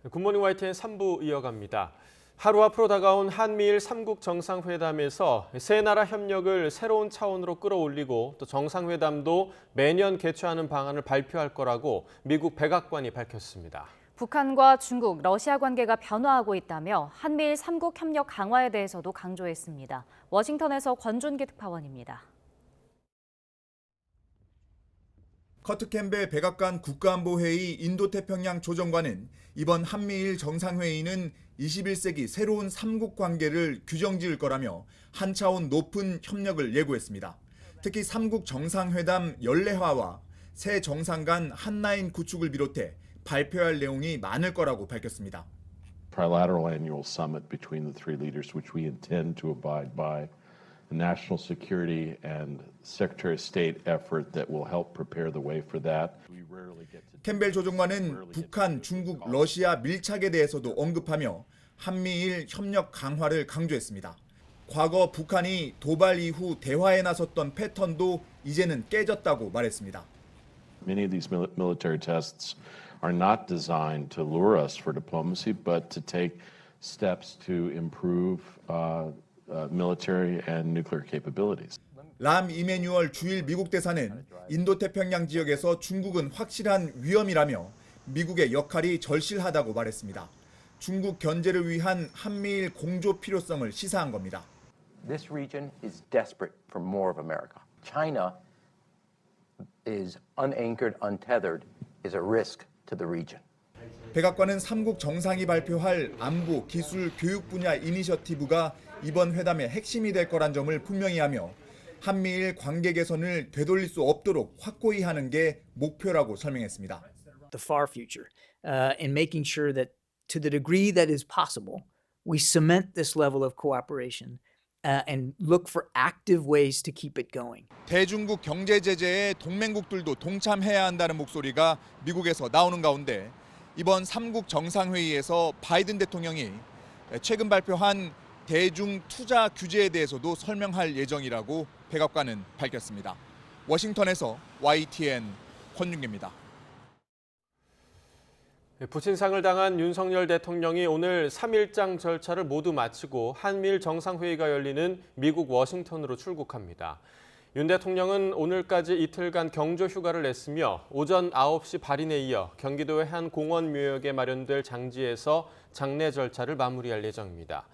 굿모닝 YTN 3부 이어갑니다. 하루 앞으로 다가온 한미일 3국 정상회담에서 세 나라 협력을 새로운 차원으로 끌어올리고 또 정상회담도 매년 개최하는 방안을 발표할 거라고 미국 백악관이 밝혔습니다. 북한과 중국, 러시아 관계가 변화하고 있다며 한미일 3국 협력 강화에 대해서도 강조했습니다. 워싱턴에서 권준기 특파원입니다. 커트 캠벨 백악관 국가안보회의 인도태평양 조정관은 이번 한미일 정상회의는 21세기 새로운 3국 관계를 규정지을 거라며 한 차원 높은 협력을 예고했습니다. 특히 3국 정상회담 연례화와 새 정상 간 한라인 구축을 비롯해 발표할 내용이 많을 거라고 밝혔습니다. Trilateral annual summit between the three leaders, which we intend to abide by. National security and Secretary of State effort that will help prepare the way for that. 캠벨 조정관은 북한, 중국, 러시아 밀착에 대해서도 언급하며 한미일 협력 강화를 강조했습니다. 과거 북한이 도발 이후 대화에 나섰던 패턴도 이제는 깨졌다고 말했습니다. Many of these military tests are not designed to lure us for diplomacy, but to take steps to improve military and nuclear capabilities. 람 이메뉴얼 주일 미국 대사는 인도태평양 지역에서 중국은 확실한 위험이라며 미국의 역할이 절실하다고 말했습니다. 중국 견제를 위한 한미일 공조 필요성을 시사한 겁니다. This region is desperate for more of America. China is unanchored, untethered, is a risk to the region. 백악관은 3국 정상이 발표할 안보, 기술, 교육 분야 이니셔티브가 이번 회담의 핵심이 될 거란 점을 분명히 하며 한미일 관계 개선을 되돌릴 수 없도록 확고히 하는 게 목표라고 설명했습니다. The far future and making sure that to the degree that is possible, we cement this level of cooperation and look for active ways to keep it going. 대중국 경제 제재에 동맹국들도 동참해야 한다는 목소리가 미국에서 나오는 가운데 이번 3국 정상회의에서 바이든 대통령이 최근 발표한 대중 투자 규제에 대해서도 설명할 예정이라고 백악관은 밝혔습니다. 워싱턴에서 YTN 권윤기입니다. 부친상을 당한 윤석열 대통령이 오늘 3일장 절차를 모두 마치고 한미일 정상회의가 열리는 미국 워싱턴으로 출국합니다. 윤 대통령은 오늘까지 이틀간 경조 휴가를 냈으며 오전 9시 발인에 이어 경기도의 한 공원 묘역에 마련될 장지에서 장례 절차를 마무리할 예정입니다.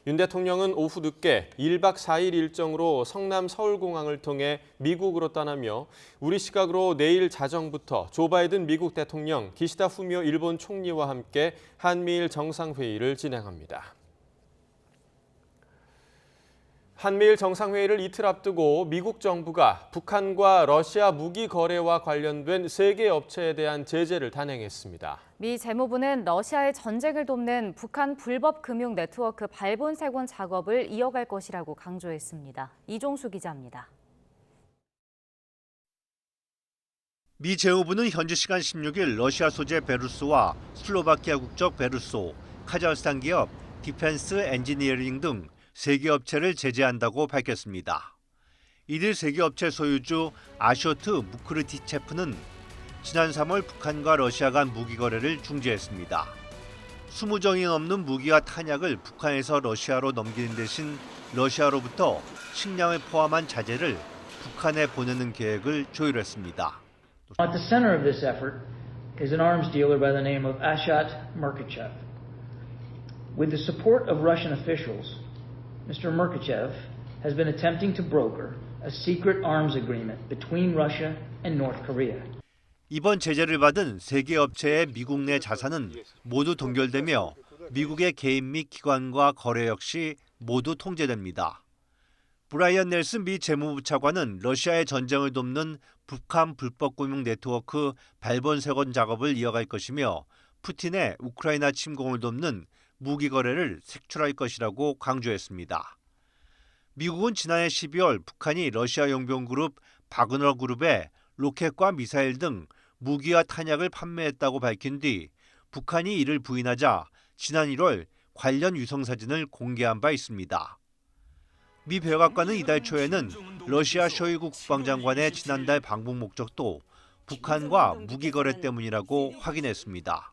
윤 대통령은 오후 늦게 1박 4일 일정으로 성남 서울공항을 통해 미국으로 떠나며 우리 시각으로 내일 자정부터 조 바이든 미국 대통령, 기시다 후미오 일본 총리와 함께 한미일 정상회의를 진행합니다. 한미일 정상회의를 이틀 앞두고 미국 정부가 북한과 러시아 무기 거래와 관련된 3개 업체에 대한 제재를 단행했습니다. 미 재무부는 러시아의 전쟁을 돕는 북한 불법 금융 네트워크 발본색원 작업을 이어갈 것이라고 강조했습니다. 이종수 기자입니다. 미 재무부는 현지 시간 16일 러시아 소재 베루스와 슬로바키아 국적 베루소, 카자흐스탄 기업 디펜스 엔지니어링 등 3개 업체를 제재한다고 밝혔습니다. 이들 3개 업체 소유주 아쇼트 무크르티체프는 지난 3월 북한과 러시아 간 무기 거래를 중지했습니다. 20정이 넘는 무기와 탄약을 북한에서 러시아로 넘기는 대신 러시아로부터 식량을 포함한 자재를 북한에 보내는 계획을 조율했습니다. At the center of this effort is an arms dealer by the name of Ashat Merkachev. With the support of Russian officials, Mr. Merkachev has been attempting to broker a secret arms agreement between Russia and North Korea. 이번 제재를 받은 3개 업체의 미국 내 자산은 모두 동결되며 미국의 개인 및 기관과 거래 역시 모두 통제됩니다. 브라이언 넬슨 미 재무부 차관은 러시아의 전쟁을 돕는 북한 불법 금융 네트워크 발본색원 작업을 이어갈 것이며 푸틴의 우크라이나 침공을 돕는 무기 거래를 색출할 것이라고 강조했습니다. 미국은 지난해 12월 북한이 러시아 용병그룹 바그너 그룹에 로켓과 미사일 등 무기와 탄약을 판매했다고 밝힌 뒤 북한이 이를 부인하자 지난 1월 관련 위성사진을 공개한 바 있습니다. 미 백악관은 이달 초에는 러시아 쇼이구 국방장관의 지난달 방북 목적도 북한과 무기 거래 때문이라고 확인했습니다.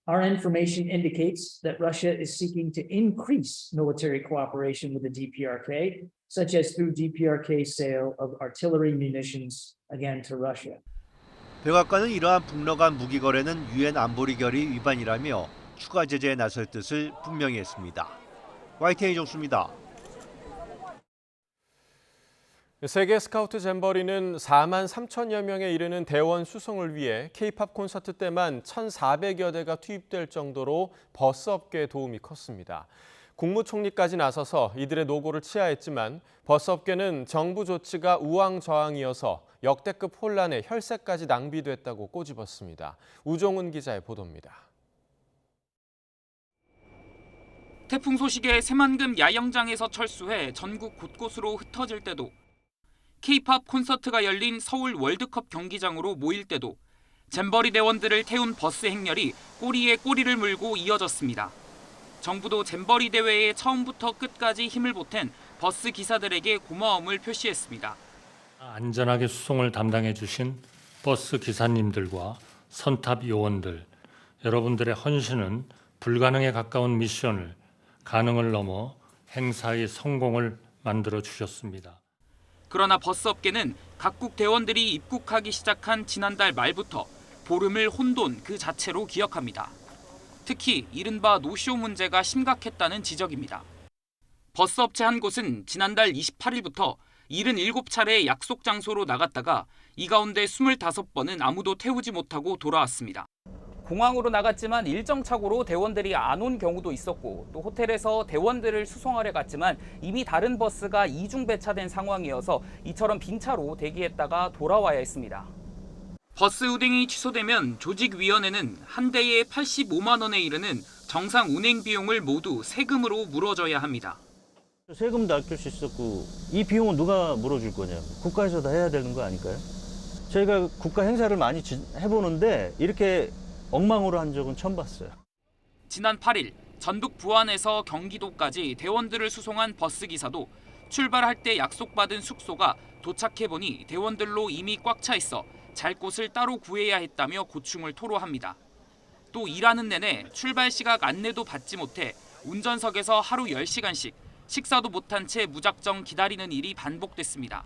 Our information indicates that Russia is seeking to increase military cooperation with the DPRK, such as through DPRK sale of artillery munitions again to Russia. 백악관은 이러한 북러 간 무기 거래는 유엔 안보리 결의 위반이라며 추가 제재에 나설 뜻을 분명히 했습니다. YTN 이종수입니다. 세계 스카우트 잼버리는 4만 3천여 명에 이르는 대원 수송을 위해 K-팝 콘서트 때만 1,400여 대가 투입될 정도로 버스 업계의 도움이 컸습니다. 국무총리까지 나서서 이들의 노고를 치하했지만 버스 업계는 정부 조치가 우왕좌왕이어서 역대급 혼란에 혈세까지 낭비됐다고 꼬집었습니다. 우종훈 기자의 보도입니다. 태풍 소식에 새만금 야영장에서 철수해 전국 곳곳으로 흩어질 때도 K-팝 콘서트가 열린 서울 월드컵 경기장으로 모일 때도 잼버리 대원들을 태운 버스 행렬이 꼬리에 꼬리를 물고 이어졌습니다. 정부도 잼버리 대회에 처음부터 끝까지 힘을 보탠 버스 기사들에게 고마움을 표시했습니다. 안전하게 수송을 담당해 주신 버스 기사님들과 선탑 요원들, 여러분들의 헌신은 불가능에 가까운 미션을 가능을 넘어 행사의 성공을 만들어 주셨습니다. 그러나 버스 업계는 각국 대원들이 입국하기 시작한 지난달 말부터 보름을 혼돈 그 자체로 기억합니다. 특히 이른바 노쇼 문제가 심각했다는 지적입니다. 버스 업체 한 곳은 지난달 28일부터 77차례 약속 장소로 나갔다가 이 가운데 25번은 아무도 태우지 못하고 돌아왔습니다. 공항으로 나갔지만 일정 착오로 대원들이 안 온 경우도 있었고 또 호텔에서 대원들을 수송하려 갔지만 이미 다른 버스가 이중 배차된 상황이어서 이처럼 빈 차로 대기했다가 돌아와야 했습니다. 버스 운행이 취소되면 조직위원회는 한 대에 85만 원에 이르는 정상 운행 비용을 모두 세금으로 물어줘야 합니다. 세금도 아낄 수 있었고 이 비용은 누가 물어줄 거냐고. 국가에서 다 해야 되는 거 아닐까요? 저희가 국가 행사를 많이 해보는데 이렇게 엉망으로 한 적은 처음 봤어요. 지난 8일 전북 부안에서 경기도까지 대원들을 수송한 버스 기사도 출발할 때 약속받은 숙소가 도착해보니 대원들로 이미 꽉 차 있어 잘 곳을 따로 구해야 했다며 고충을 토로합니다. 또 일하는 내내 출발 시각 안내도 받지 못해 운전석에서 하루 10시간씩 식사도 못한 채 무작정 기다리는 일이 반복됐습니다.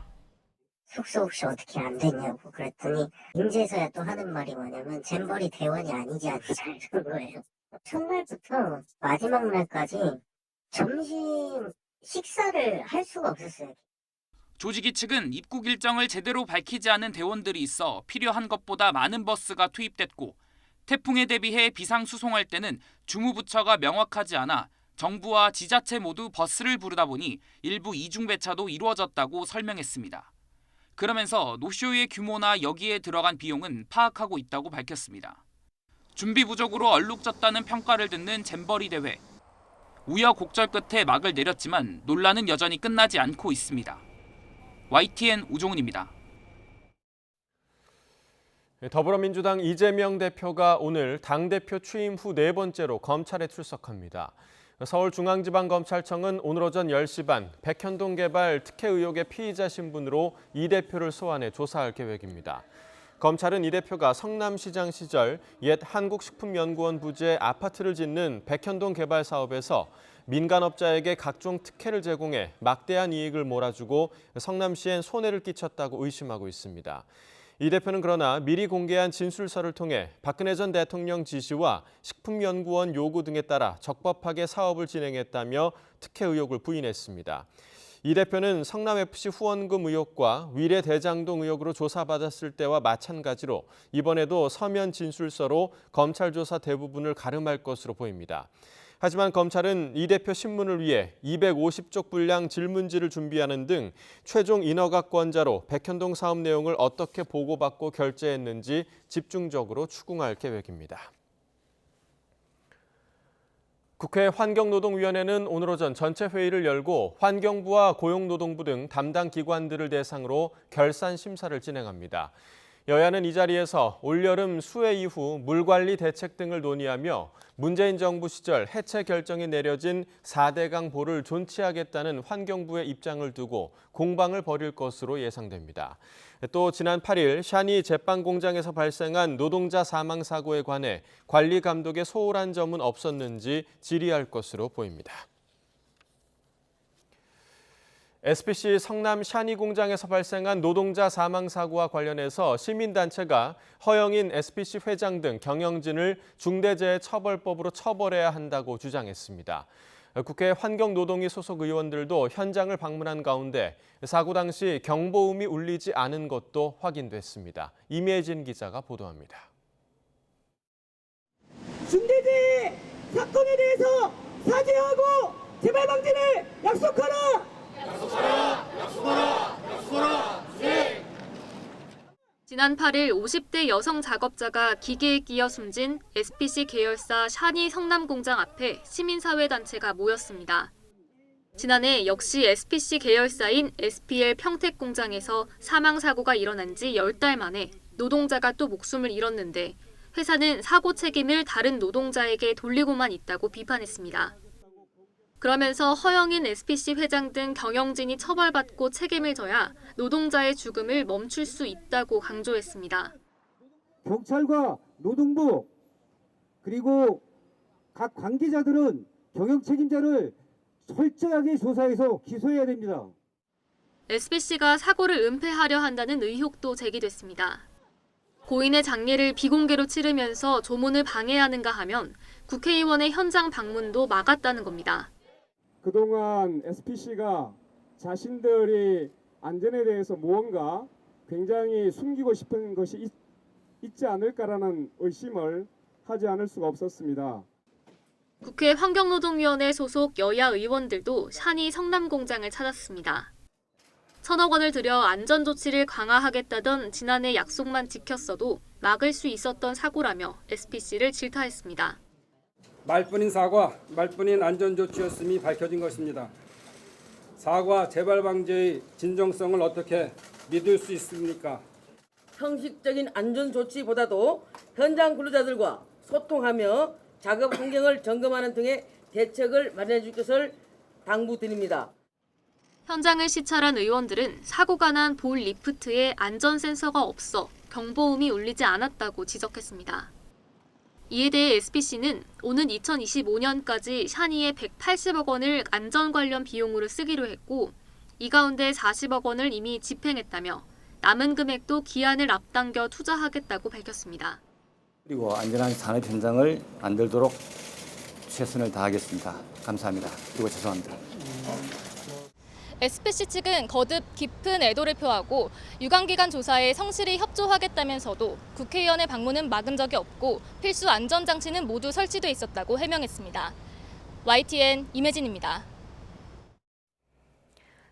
숙소 혹시 어떻게 안 되냐고 그랬더니 인제서야 또 하는 말이 뭐냐면 잼버리 대원이 아니지 않냐는 거예요. 첫날부터 마지막 날까지 점심 식사를 할 수가 없었어요. 조직위 측은 입국 일정을 제대로 밝히지 않은 대원들이 있어 필요한 것보다 많은 버스가 투입됐고 태풍에 대비해 비상 수송할 때는 주무부처가 명확하지 않아 정부와 지자체 모두 버스를 부르다 보니 일부 이중 배차도 이루어졌다고 설명했습니다. 그러면서 노쇼의 규모나 여기에 들어간 비용은 파악하고 있다고 밝혔습니다. 준비 부족으로 얼룩졌다는 평가를 듣는 잼버리 대회. 우여곡절 끝에 막을 내렸지만 논란은 여전히 끝나지 않고 있습니다. YTN 우종훈입니다. 더불어민주당 이재명 대표가 오늘 당대표 취임 후 4번째로 검찰에 출석합니다. 서울중앙지방검찰청은 오늘 오전 10시 반 백현동 개발 특혜 의혹의 피의자 신분으로 이 대표를 소환해 조사할 계획입니다. 검찰은 이 대표가 성남시장 시절 옛 한국식품연구원 부지에 아파트를 짓는 백현동 개발 사업에서 민간업자에게 각종 특혜를 제공해 막대한 이익을 몰아주고 성남시엔 손해를 끼쳤다고 의심하고 있습니다. 이 대표는 그러나 미리 공개한 진술서를 통해 박근혜 전 대통령 지시와 식품연구원 요구 등에 따라 적법하게 사업을 진행했다며 특혜 의혹을 부인했습니다. 이 대표는 성남FC 후원금 의혹과 위례 대장동 의혹으로 조사받았을 때와 마찬가지로 이번에도 서면 진술서로 검찰 조사 대부분을 가름할 것으로 보입니다. 하지만 검찰은 이 대표 신문을 위해 250쪽 분량 질문지를 준비하는 등 최종 인허가권자로 백현동 사업 내용을 어떻게 보고받고 결재했는지 집중적으로 추궁할 계획입니다. 국회 환경노동위원회는 오늘 오전 전체 회의를 열고 환경부와 고용노동부 등 담당 기관들을 대상으로 결산 심사를 진행합니다. 여야는 이 자리에서 올여름 수해 이후 물관리 대책 등을 논의하며 문재인 정부 시절 해체 결정이 내려진 4대강 보를 존치하겠다는 환경부의 입장을 두고 공방을 벌일 것으로 예상됩니다. 또 지난 8일 샤니 제빵 공장에서 발생한 노동자 사망 사고에 관해 관리 감독에 소홀한 점은 없었는지 질의할 것으로 보입니다. SPC 성남 샤니 공장에서 발생한 노동자 사망 사고와 관련해서 시민단체가 허영인 SPC 회장 등 경영진을 중대재해처벌법으로 처벌해야 한다고 주장했습니다. 국회 환경노동위 소속 의원들도 현장을 방문한 가운데 사고 당시 경보음이 울리지 않은 것도 확인됐습니다. 임혜진 기자가 보도합니다. 중대재해 사건에 대해서 사죄하고 재발 방지를 약속하라! 네. 지난 8일 50대 여성 작업자가 기계에 끼어 숨진 SPC 계열사 샤니 성남 공장 앞에 시민사회단체가 모였습니다. 지난해 역시 SPC 계열사인 SPL 평택 공장에서 사망 사고가 일어난 지 10달 만에 노동자가 또 목숨을 잃었는데 회사는 사고 책임을 다른 노동자에게 돌리고만 있다고 비판했습니다. 그러면서 허영인 SPC 회장 등 경영진이 처벌받고 책임을 져야 노동자의 죽음을 멈출 수 있다고 강조했습니다. 경찰과 노동부 그리고 각 관계자들은 경영 책임자를 철저하게 조사해서 기소해야 됩니다. SPC가 사고를 은폐하려 한다는 의혹도 제기됐습니다. 고인의 장례를 비공개로 치르면서 조문을 방해하는가 하면 국회의원의 현장 방문도 막았다는 겁니다. 그동안 SPC가 자신들이 안전에 대해서 무언가 굉장히 숨기고 싶은 것이 있지 않을까라는 의심을 하지 않을 수가 없었습니다. 국회 환경노동위원회 소속 여야 의원들도 샤니 성남 공장을 찾았습니다. 1,000억 원을 들여 안전조치를 강화하겠다던 지난해 약속만 지켰어도 막을 수 있었던 사고라며 SPC를 질타했습니다. 말뿐인 사과, 말뿐인 안전조치였음이 밝혀진 것입니다. 사과 재발 방지의 진정성을 어떻게 믿을 수 있습니까? 형식적인 안전조치보다도 현장 근로자들과 소통하며 작업 환경을 점검하는 등의 대책을 마련해 줄 것을 당부드립니다. 현장을 시찰한 의원들은 사고가 난 볼 리프트에 안전 센서가 없어 경보음이 울리지 않았다고 지적했습니다. 이에 대해 SPC는 오는 2025년까지 샤니에 180억 원을 안전 관련 비용으로 쓰기로 했고 이 가운데 40억 원을 이미 집행했다며 남은 금액도 기한을 앞당겨 투자하겠다고 밝혔습니다. 그리고 안전한 산업 현장을 만들도록 최선을 다하겠습니다. 감사합니다. 그리고 죄송합니다. SPC 측은 거듭 깊은 애도를 표하고 유관기관 조사에 성실히 협조하겠다면서도 국회의원의 방문은 막은 적이 없고 필수 안전장치는 모두 설치돼 있었다고 해명했습니다. YTN 임혜진입니다.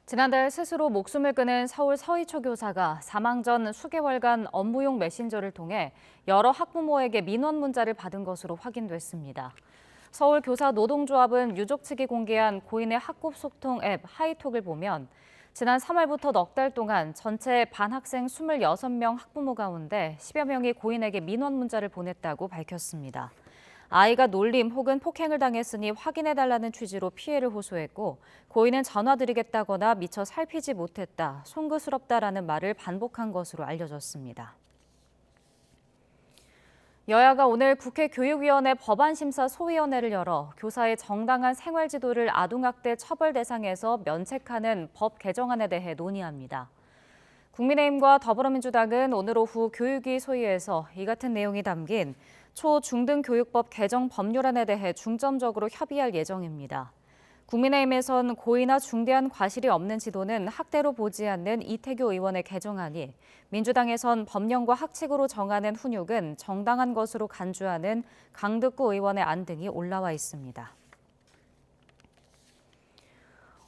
지난달 스스로 목숨을 끊은 서울 서희초 교사가 사망 전 수개월간 업무용 메신저를 통해 여러 학부모에게 민원 문자를 받은 것으로 확인됐습니다. 서울교사노동조합은 유족 측이 공개한 고인의 학급 소통 앱 하이톡을 보면 지난 3월부터 넉 달 동안 전체 반 학생 26명 학부모 가운데 10여 명이 고인에게 민원 문자를 보냈다고 밝혔습니다. 아이가 놀림 혹은 폭행을 당했으니 확인해달라는 취지로 피해를 호소했고 고인은 전화드리겠다거나 미처 살피지 못했다, 송구스럽다라는 말을 반복한 것으로 알려졌습니다. 여야가 오늘 국회 교육위원회 법안심사 소위원회를 열어 교사의 정당한 생활지도를 아동학대 처벌 대상에서 면책하는 법 개정안에 대해 논의합니다. 국민의힘과 더불어민주당은 오늘 오후 교육위 소위에서 이 같은 내용이 담긴 초, 중등 교육법 개정 법률안에 대해 중점적으로 협의할 예정입니다. 국민의힘에선 고의나 중대한 과실이 없는 지도는 학대로 보지 않는 이태규 의원의 개정안이, 민주당에선 법령과 학칙으로 정하는 훈육은 정당한 것으로 간주하는 강득구 의원의 안 등이 올라와 있습니다.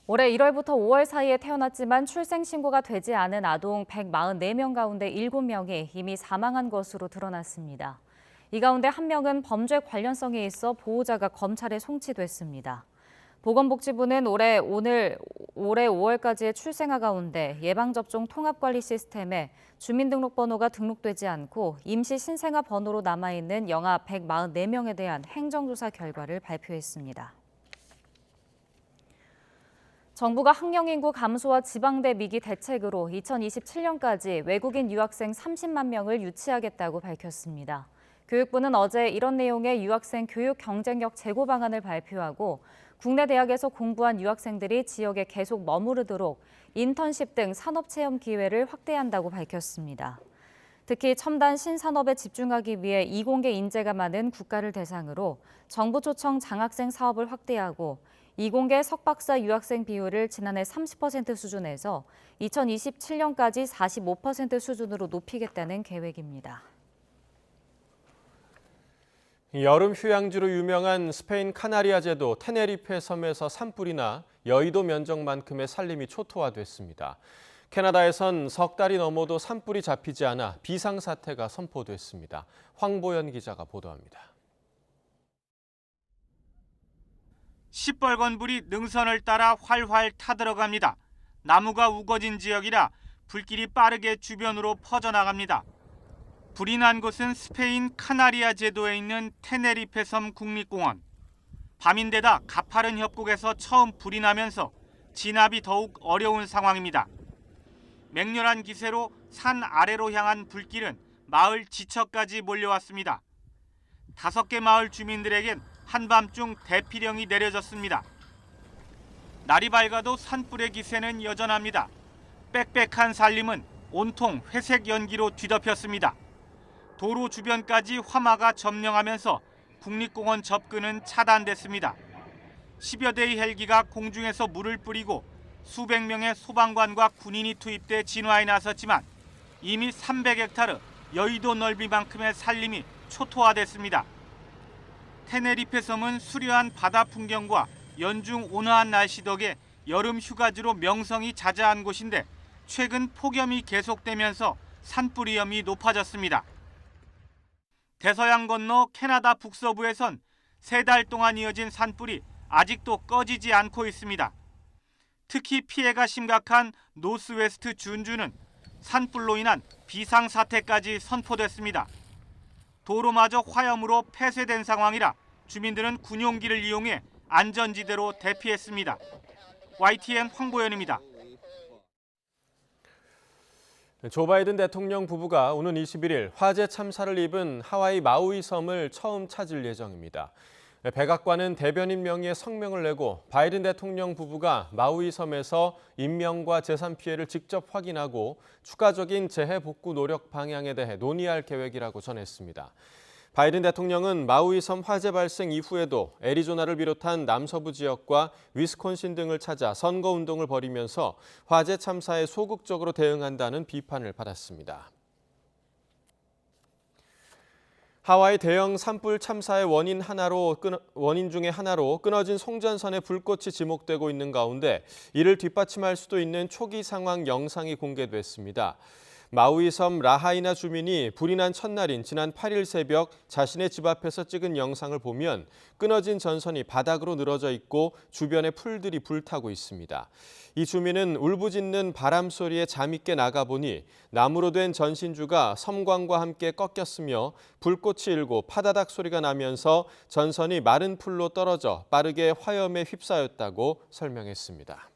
올해 1월부터 5월 사이에 태어났지만 출생신고가 되지 않은 아동 144명 가운데 7명이 이미 사망한 것으로 드러났습니다. 이 가운데 1명은 범죄 관련성이 있어 보호자가 검찰에 송치됐습니다. 보건복지부는 올해 5월까지의 출생아 가운데 예방접종 통합관리 시스템에 주민등록번호가 등록되지 않고 임시 신생아 번호로 남아있는 영아 144명에 대한 행정조사 결과를 발표했습니다. 정부가 학령인구 감소와 지방대 미기 대책으로 2027년까지 외국인 유학생 30만 명을 유치하겠다고 밝혔습니다. 교육부는 어제 이런 내용의 유학생 교육 경쟁력 제고 방안을 발표하고 국내 대학에서 공부한 유학생들이 지역에 계속 머무르도록 인턴십 등 산업체험 기회를 확대한다고 밝혔습니다. 특히 첨단 신산업에 집중하기 위해 이공계 인재가 많은 국가를 대상으로 정부 초청 장학생 사업을 확대하고 이공계 석박사 유학생 비율을 지난해 30% 수준에서 2027년까지 45% 수준으로 높이겠다는 계획입니다. 여름 휴양지로 유명한 스페인 카나리아 제도 테네리페 섬에서 산불이나 여의도 면적만큼의 산림이 초토화됐습니다. 캐나다에선 석 달이 넘어도 산불이 잡히지 않아 비상사태가 선포됐습니다. 황보연 기자가 보도합니다. 시뻘건 불이 능선을 따라 활활 타들어갑니다. 나무가 우거진 지역이라 불길이 빠르게 주변으로 퍼져나갑니다. 불이 난 곳은 스페인 카나리아 제도에 있는 테네리페 섬 국립공원. 밤인데다 가파른 협곡에서 처음 불이 나면서 진압이 더욱 어려운 상황입니다. 맹렬한 기세로 산 아래로 향한 불길은 마을 지척까지 몰려왔습니다. 5개 마을 주민들에겐 한밤중 대피령이 내려졌습니다. 날이 밝아도 산불의 기세는 여전합니다. 빽빽한 산림은 온통 회색 연기로 뒤덮였습니다. 도로 주변까지 화마가 점령하면서 국립공원 접근은 차단됐습니다. 10여 대의 헬기가 공중에서 물을 뿌리고 수백 명의 소방관과 군인이 투입돼 진화에 나섰지만 이미 300헥타르 여의도 넓이만큼의 산림이 초토화됐습니다. 테네리페 섬은 수려한 바다 풍경과 연중 온화한 날씨 덕에 여름 휴가지로 명성이 자자한 곳인데 최근 폭염이 계속되면서 산불 위험이 높아졌습니다. 대서양 건너 캐나다 북서부에선 3달 동안 이어진 산불이 아직도 꺼지지 않고 있습니다. 특히 피해가 심각한 노스웨스트 준주는 산불로 인한 비상사태까지 선포됐습니다. 도로마저 화염으로 폐쇄된 상황이라 주민들은 군용기를 이용해 안전지대로 대피했습니다. YTN 황보연입니다. 조 바이든 대통령 부부가 오는 21일 화재 참사를 입은 하와이 마우이 섬을 처음 찾을 예정입니다. 백악관은 대변인 명의의 성명을 내고 바이든 대통령 부부가 마우이 섬에서 인명과 재산 피해를 직접 확인하고 추가적인 재해 복구 노력 방향에 대해 논의할 계획이라고 전했습니다. 바이든 대통령은 마우이 섬 화재 발생 이후에도 애리조나를 비롯한 남서부 지역과 위스콘신 등을 찾아 선거운동을 벌이면서 화재 참사에 소극적으로 대응한다는 비판을 받았습니다. 하와이 대형 산불 참사의 원인 중에 하나로 끊어진 송전선의 불꽃이 지목되고 있는 가운데 이를 뒷받침할 수도 있는 초기 상황 영상이 공개됐습니다. 마우이 섬 라하이나 주민이 불이 난 첫날인 지난 8일 새벽 자신의 집 앞에서 찍은 영상을 보면 끊어진 전선이 바닥으로 늘어져 있고 주변에 풀들이 불타고 있습니다. 이 주민은 울부짖는 바람 소리에 잠이 깨 나가보니 나무로 된 전신주가 섬광과 함께 꺾였으며 불꽃이 일고 파다닥 소리가 나면서 전선이 마른 풀로 떨어져 빠르게 화염에 휩싸였다고 설명했습니다.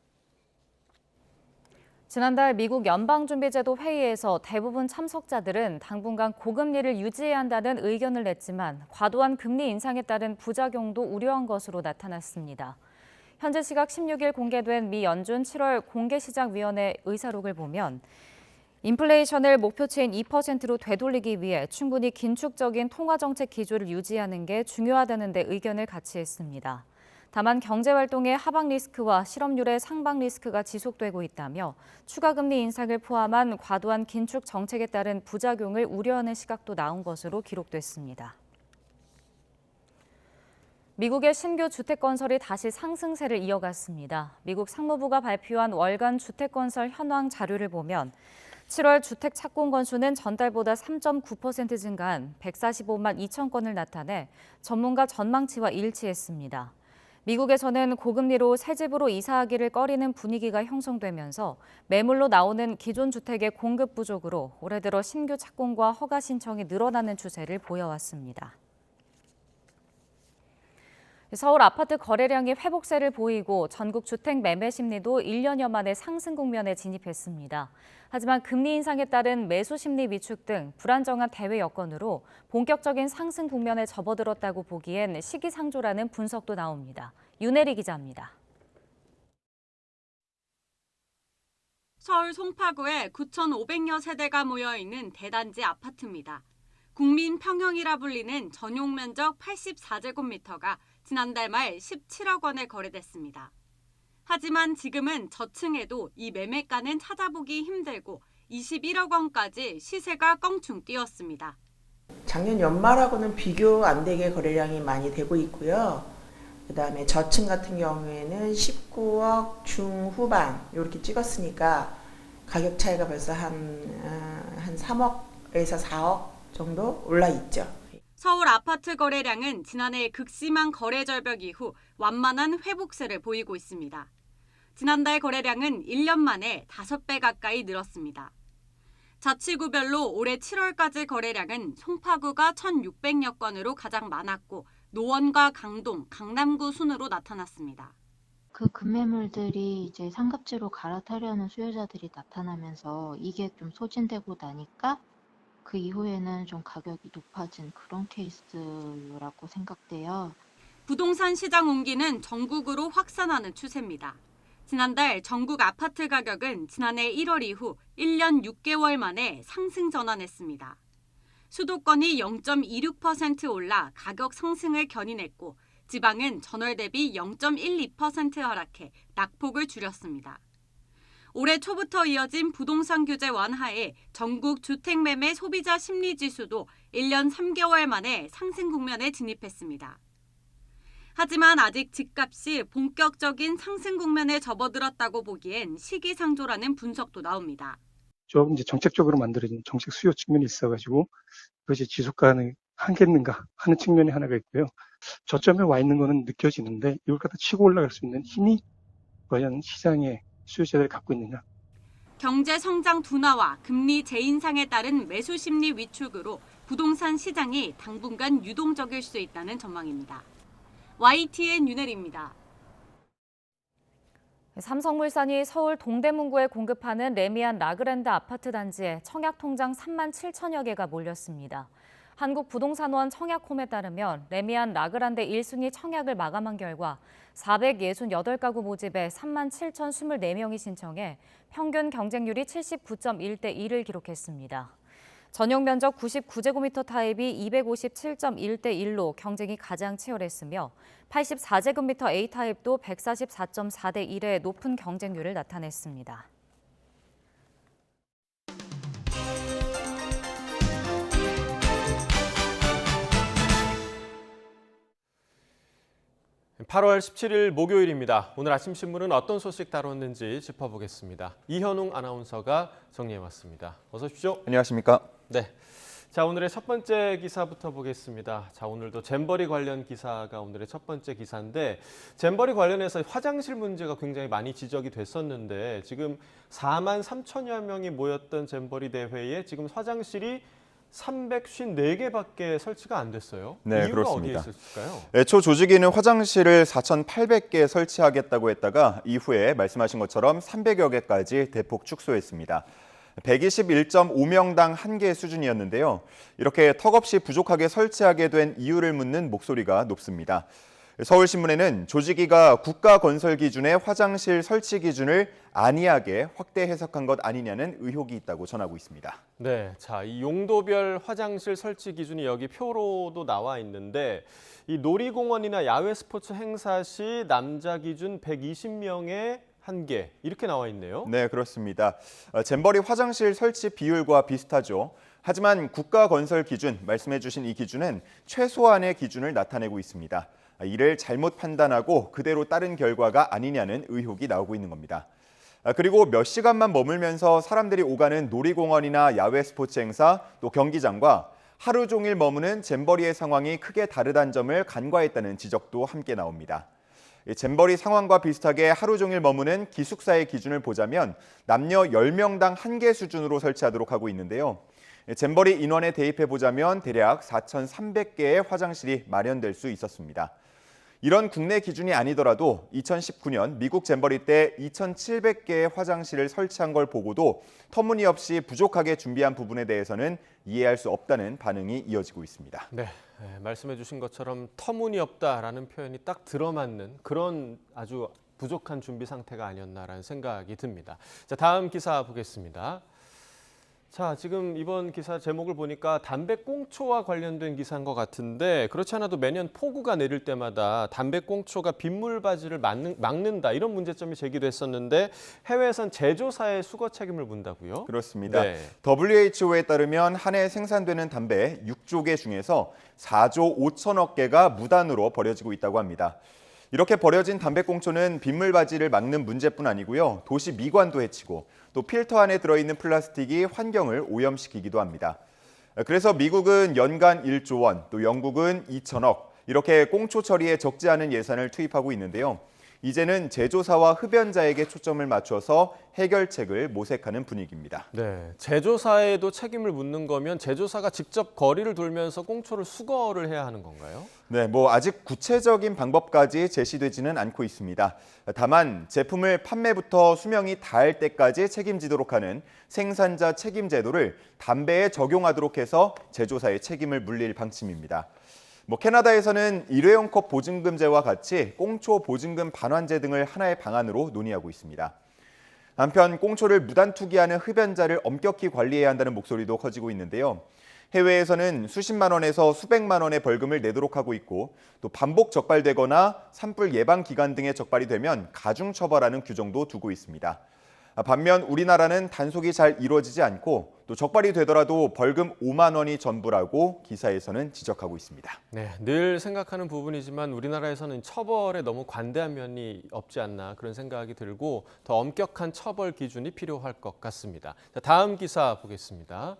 지난달 미국 연방준비제도 회의에서 대부분 참석자들은 당분간 고금리를 유지해야 한다는 의견을 냈지만 과도한 금리 인상에 따른 부작용도 우려한 것으로 나타났습니다. 현재 시각 16일 공개된 미 연준 7월 공개시장위원회 의사록을 보면 인플레이션을 목표치인 2%로 되돌리기 위해 충분히 긴축적인 통화정책 기조를 유지하는 게 중요하다는 데 의견을 같이 했습니다. 다만 경제활동의 하방 리스크와 실업률의 상방 리스크가 지속되고 있다며 추가 금리 인상을 포함한 과도한 긴축 정책에 따른 부작용을 우려하는 시각도 나온 것으로 기록됐습니다. 미국의 신규 주택 건설이 다시 상승세를 이어갔습니다. 미국 상무부가 발표한 월간 주택 건설 현황 자료를 보면 7월 주택 착공 건수는 전달보다 3.9% 증가한 145만 2천 건을 나타내 전문가 전망치와 일치했습니다. 미국에서는 고금리로 새 집으로 이사하기를 꺼리는 분위기가 형성되면서 매물로 나오는 기존 주택의 공급 부족으로 올해 들어 신규 착공과 허가 신청이 늘어나는 추세를 보여왔습니다. 서울 아파트 거래량이 회복세를 보이고 전국 주택 매매 심리도 1년여 만에 상승 국면에 진입했습니다. 하지만 금리 인상에 따른 매수 심리 위축 등 불안정한 대외 여건으로 본격적인 상승 국면에 접어들었다고 보기엔 시기상조라는 분석도 나옵니다. 윤혜리 기자입니다. 서울 송파구에 9,500여 세대가 모여있는 대단지 아파트입니다. 국민 평형이라 불리는 전용 면적 84제곱미터가 지난달 말 17억 원에 거래됐습니다. 하지만 지금은 저층에도 이 매매가는 찾아보기 힘들고 21억 원까지 시세가 껑충 뛰었습니다. 작년 연말하고는 비교 안 되게 거래량이 많이 되고 있고요. 그다음에 저층 같은 경우에는 19억 중후반 이렇게 찍었으니까 가격 차이가 벌써 한 3억에서 4억 정도 올라 있죠. 서울 아파트 거래량은 지난해 극심한 거래 절벽 이후 완만한 회복세를 보이고 있습니다. 지난달 거래량은 1년 만에 5배 가까이 늘었습니다. 자치구별로 올해 7월까지 거래량은 송파구가 1,600여 건으로 가장 많았고 노원과 강동, 강남구 순으로 나타났습니다. 그 급매물들이 이제 상급지로 갈아타려는 수요자들이 나타나면서 이게 좀 소진되고 나니까 그 이후에는 좀 가격이 높아진 그런 케이스라고 생각돼요. 부동산 시장 온기는 전국으로 확산하는 추세입니다. 지난달 전국 아파트 가격은 지난해 1월 이후 1년 6개월 만에 상승 전환했습니다. 수도권이 0.26% 올라 가격 상승을 견인했고 지방은 전월 대비 0.12% 하락해 낙폭을 줄였습니다. 올해 초부터 이어진 부동산 규제 완화에 전국 주택매매 소비자 심리지수도 1년 3개월 만에 상승 국면에 진입했습니다. 하지만 아직 집값이 본격적인 상승 국면에 접어들었다고 보기엔 시기상조라는 분석도 나옵니다. 좀 이제 정책적으로 만들어진 정책 수요 측면이 있어가지고 그것이 지속 가능하겠는가 하는 측면이 하나가 있고요. 저점에 와 있는 거는 느껴지는데 이걸 갖다 치고 올라갈 수 있는 힘이 과연 시장의 수요자들이 갖고 있느냐. 경제 성장 둔화와 금리 재인상에 따른 매수 심리 위축으로 부동산 시장이 당분간 유동적일 수 있다는 전망입니다. YTN 윤혜리입니다. 삼성물산이 서울 동대문구에 공급하는 레미안 라그랜드 아파트 단지에 청약 통장 3만 7천여 개가 몰렸습니다. 한국부동산원 청약홈에 따르면 레미안 라그란데 1순위 청약을 마감한 결과 468가구 모집에 3만 7,024명이 신청해 평균 경쟁률이 79.1대 1을 기록했습니다. 전용 면적 99제곱미터 타입이 257.1대 1로 경쟁이 가장 치열했으며 84제곱미터 A 타입도 144.4대 1의 높은 경쟁률을 나타냈습니다. (8월 17일) 목요일입니다. 오늘 아침 신문은 어떤 소식 다뤘는지 짚어보겠습니다. 이현웅 아나운서가 정리해왔습니다. 어서 오십시오. 안녕하십니까? 네. 자, 오늘의 첫 번째 기사부터 보겠습니다. 자, 오늘도 잼버리 관련 기사가 오늘의 첫 번째 기사인데 잼버리 관련해서 화장실 문제가 굉장히 많이 지적이 됐었는데 지금 4만 3천여 명이 모였던 잼버리 대회에 지금 화장실이 354개밖에 설치가 안 됐어요. 네, 이유가 그렇습니다. 어디에 있을까요? 애초 조직위는 화장실을 4,800개 설치하겠다고 했다가 이후에 말씀하신 것처럼 300여 개까지 대폭 축소했습니다. 121.5명당 1개 수준이었는데요. 이렇게 턱없이 부족하게 설치하게 된 이유를 묻는 목소리가 높습니다. 서울신문에는 조직위가 국가 건설 기준의 화장실 설치 기준을 안이하게 확대 해석한 것 아니냐는 의혹이 있다고 전하고 있습니다. 네, 자, 이 용도별 화장실 설치 기준이 여기 표로도 나와 있는데 이 놀이공원이나 야외 스포츠 행사 시 남자 기준 120명에 1개 이렇게 나와 있네요. 네, 그렇습니다. 잼버리 화장실 설치 비율과 비슷하죠. 하지만 국가 건설 기준, 말씀해 주신 이 기준은 최소한의 기준을 나타내고 있습니다. 이를 잘못 판단하고 그대로 따른 결과가 아니냐는 의혹이 나오고 있는 겁니다. 그리고 몇 시간만 머물면서 사람들이 오가는 놀이공원이나 야외 스포츠 행사, 또 경기장과 하루 종일 머무는 잼버리의 상황이 크게 다르다는 점을 간과했다는 지적도 함께 나옵니다. 잼버리 상황과 비슷하게 하루 종일 머무는 기숙사의 기준을 보자면 남녀 10명당 1개 수준으로 설치하도록 하고 있는데요. 잼버리 인원에 대입해 보자면 대략 4,300개의 화장실이 마련될 수 있었습니다. 이런 국내 기준이 아니더라도 2019년 미국 잼버리 때 2,700개의 화장실을 설치한 걸 보고도 터무니없이 부족하게 준비한 부분에 대해서는 이해할 수 없다는 반응이 이어지고 있습니다. 네, 말씀해 주신 것처럼 터무니없다라는 표현이 딱 들어맞는 그런 아주 부족한 준비 상태가 아니었나라는 생각이 듭니다. 자, 다음 기사 보겠습니다. 자, 지금 이번 기사 제목을 보니까 담배꽁초와 관련된 기사인 것 같은데 그렇지 않아도 매년 폭우가 내릴 때마다 담배꽁초가 빗물바지를 막는다 이런 문제점이 제기됐었는데 해외에선 제조사의 수거 책임을 문다고요? 그렇습니다. 네. WHO에 따르면 한 해 생산되는 담배 6조 개 중에서 4조 5천억 개가 무단으로 버려지고 있다고 합니다. 이렇게 버려진 담배꽁초는 빗물바지를 막는 문제뿐 아니고요. 도시 미관도 해치고 또 필터 안에 들어있는 플라스틱이 환경을 오염시키기도 합니다. 그래서 미국은 연간 1조 원, 또 영국은 2천억 이렇게 꽁초 처리에 적지 않은 예산을 투입하고 있는데요. 이제는 제조사와 흡연자에게 초점을 맞춰서 해결책을 모색하는 분위기입니다. 네, 제조사에도 책임을 묻는 거면 제조사가 직접 거리를 돌면서 꽁초를 수거를 해야 하는 건가요? 네, 아직 구체적인 방법까지 제시되지는 않고 있습니다. 다만 제품을 판매부터 수명이 다할 때까지 책임지도록 하는 생산자 책임 제도를 담배에 적용하도록 해서 제조사의 책임을 물릴 방침입니다. 캐나다에서는 일회용 컵 보증금제와 같이 꽁초 보증금 반환제 등을 하나의 방안으로 논의하고 있습니다. 한편 꽁초를 무단 투기하는 흡연자를 엄격히 관리해야 한다는 목소리도 커지고 있는데요. 해외에서는 수십만 원에서 수백만 원의 벌금을 내도록 하고 있고 또 반복 적발되거나 산불 예방 기간 등의 적발이 되면 가중 처벌하는 규정도 두고 있습니다. 반면 우리나라는 단속이 잘 이루어지지 않고 또 적발이 되더라도 벌금 5만 원이 전부라고 기사에서는 지적하고 있습니다. 네, 늘 생각하는 부분이지만 우리나라에서는 처벌에 너무 관대한 면이 없지 않나 그런 생각이 들고 더 엄격한 처벌 기준이 필요할 것 같습니다. 자, 다음 기사 보겠습니다.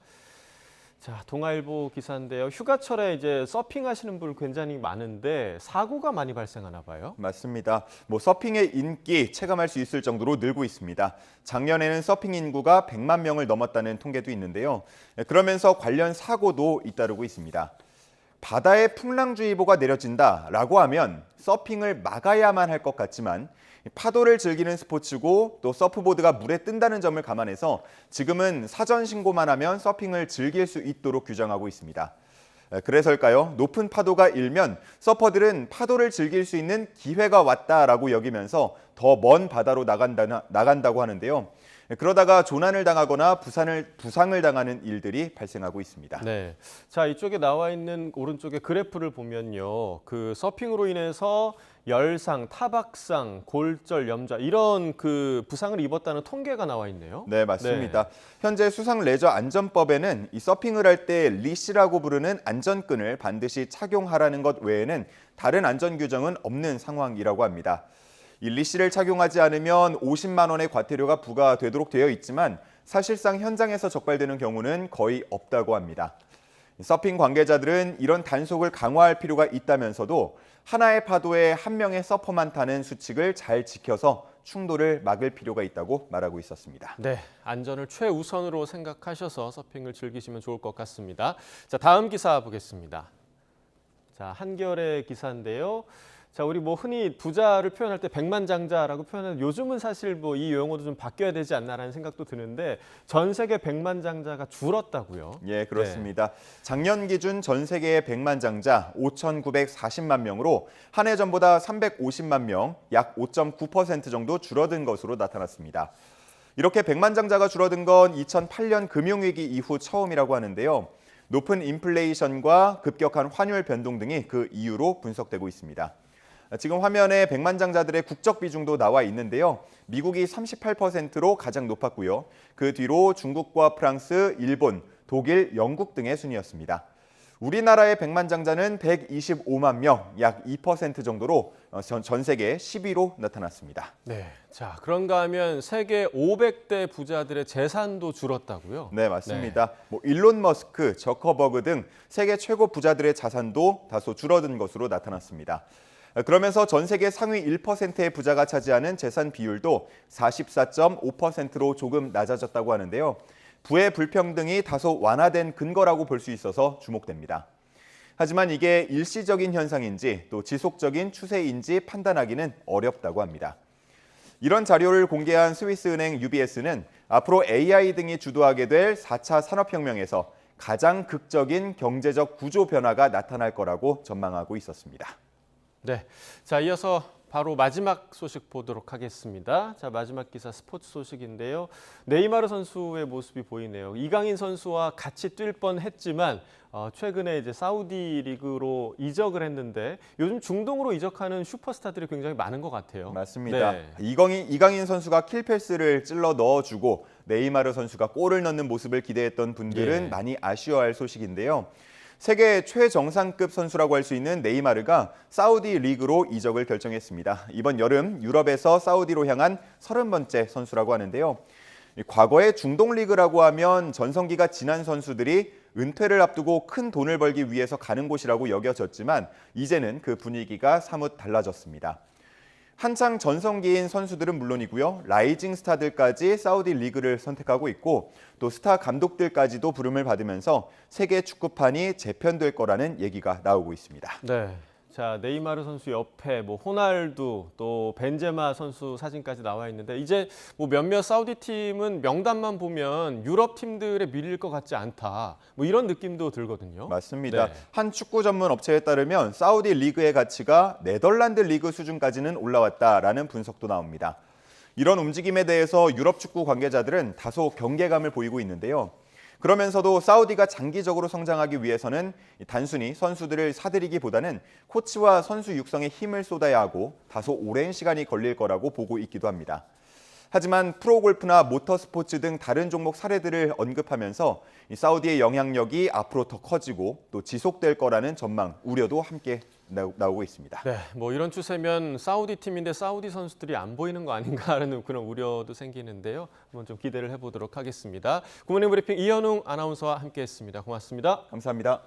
자, 동아일보 기사인데요. 휴가철에 이제 서핑하시는 분 굉장히 많은데 사고가 많이 발생하나 봐요. 맞습니다. 서핑의 인기 체감할 수 있을 정도로 늘고 있습니다. 작년에는 서핑 인구가 100만 명을 넘었다는 통계도 있는데요. 그러면서 관련 사고도 잇따르고 있습니다. 바다에 풍랑주의보가 내려진다라고 하면 서핑을 막아야만 할 것 같지만 파도를 즐기는 스포츠고 또 서프보드가 물에 뜬다는 점을 감안해서 지금은 사전 신고만 하면 서핑을 즐길 수 있도록 규정하고 있습니다. 그래서일까요? 높은 파도가 일면 서퍼들은 파도를 즐길 수 있는 기회가 왔다라고 여기면서 더 먼 바다로 나간다고 하는데요. 그러다가 조난을 당하거나 부상을 당하는 일들이 발생하고 있습니다. 네, 자 이쪽에 나와 있는 오른쪽에 그래프를 보면요, 그 서핑으로 인해서 열상, 타박상, 골절, 염좌 이런 그 부상을 입었다는 통계가 나와 있네요. 네, 맞습니다. 현재 수상 레저 안전법에는 이 서핑을 할 때 리시라고 부르는 안전끈을 반드시 착용하라는 것 외에는 다른 안전 규정은 없는 상황이라고 합니다. 이 리시를 착용하지 않으면 50만 원의 과태료가 부과되도록 되어 있지만 사실상 현장에서 적발되는 경우는 거의 없다고 합니다. 서핑 관계자들은 이런 단속을 강화할 필요가 있다면서도 하나의 파도에 한 명의 서퍼만 타는 수칙을 잘 지켜서 충돌을 막을 필요가 있다고 말하고 있었습니다. 네, 안전을 최우선으로 생각하셔서 서핑을 즐기시면 좋을 것 같습니다. 자, 다음 기사 보겠습니다. 자, 한겨레 기사인데요. 자, 우리 흔히 부자를 표현할 때 백만장자라고 표현하는 요즘은 사실 이 용어도 좀 바뀌어야 되지 않나라는 생각도 드는데 전 세계 백만장자가 줄었다고요. 예, 그렇습니다. 작년 기준 전 세계의 백만장자 5,940만 명으로 한 해 전보다 350만 명, 약 5.9% 정도 줄어든 것으로 나타났습니다. 이렇게 백만장자가 줄어든 건 2008년 금융위기 이후 처음이라고 하는데요. 높은 인플레이션과 급격한 환율 변동 등이 그 이유로 분석되고 있습니다. 지금 화면에 백만장자들의 국적 비중도 나와 있는데요. 미국이 38%로 가장 높았고요. 그 뒤로 중국과 프랑스, 일본, 독일, 영국 등의 순이었습니다. 우리나라의 백만장자는 125만 명, 약 2% 정도로 전 세계 10위로 나타났습니다. 네, 자 그런가 하면 세계 500대 부자들의 재산도 줄었다고요? 네, 맞습니다. 일론 머스크, 저커버그 등 세계 최고 부자들의 자산도 다소 줄어든 것으로 나타났습니다. 그러면서 전 세계 상위 1%의 부자가 차지하는 재산 비율도 44.5%로 조금 낮아졌다고 하는데요. 부의 불평등이 다소 완화된 근거라고 볼 수 있어서 주목됩니다. 하지만 이게 일시적인 현상인지 또 지속적인 추세인지 판단하기는 어렵다고 합니다. 이런 자료를 공개한 스위스은행 UBS는 앞으로 AI 등이 주도하게 될 4차 산업혁명에서 가장 극적인 경제적 구조 변화가 나타날 거라고 전망하고 있었습니다. 네, 자 이어서 바로 마지막 소식 보도록 하겠습니다. 자 마지막 기사 스포츠 소식인데요. 네이마르 선수의 모습이 보이네요. 이강인 선수와 같이 뛸 뻔했지만 최근에 이제 사우디 리그로 이적을 했는데 요즘 중동으로 이적하는 슈퍼스타들이 굉장히 많은 것 같아요. 맞습니다. 네. 이강인 선수가 킬패스를 찔러 넣어주고 네이마르 선수가 골을 넣는 모습을 기대했던 분들은 많이 아쉬워할 소식인데요. 세계 최정상급 선수라고 할 수 있는 네이마르가 사우디 리그로 이적을 결정했습니다. 이번 여름 유럽에서 사우디로 향한 30번째 선수라고 하는데요. 과거에 중동 리그라고 하면 전성기가 지난 선수들이 은퇴를 앞두고 큰 돈을 벌기 위해서 가는 곳이라고 여겨졌지만 이제는 그 분위기가 사뭇 달라졌습니다. 한창 전성기인 선수들은 물론이고요. 라이징 스타들까지 사우디 리그를 선택하고 있고 또 스타 감독들까지도 부름을 받으면서 세계 축구판이 재편될 거라는 얘기가 나오고 있습니다. 네. 자, 네이마르 선수 옆에 호날두 또 벤제마 선수 사진까지 나와 있는데 이제 몇몇 사우디 팀은 명단만 보면 유럽 팀들에 밀릴 것 같지 않다. 이런 느낌도 들거든요. 맞습니다. 네. 한 축구 전문 업체에 따르면 사우디 리그의 가치가 네덜란드 리그 수준까지는 올라왔다라는 분석도 나옵니다. 이런 움직임에 대해서 유럽 축구 관계자들은 다소 경계감을 보이고 있는데요. 그러면서도 사우디가 장기적으로 성장하기 위해서는 단순히 선수들을 사들이기보다는 코치와 선수 육성에 힘을 쏟아야 하고 다소 오랜 시간이 걸릴 거라고 보고 있기도 합니다. 하지만 프로골프나 모터스포츠 등 다른 종목 사례들을 언급하면서 사우디의 영향력이 앞으로 더 커지고 또 지속될 거라는 전망, 우려도 함께 나오고 있습니다. 네, 이런 추세면 사우디 팀인데 사우디 선수들이 안 보이는 거 아닌가라는 그런 우려도 생기는데요. 한번 좀 기대를 해보도록 하겠습니다. 굿모닝 브리핑 이현웅 아나운서와 함께했습니다. 고맙습니다. 감사합니다.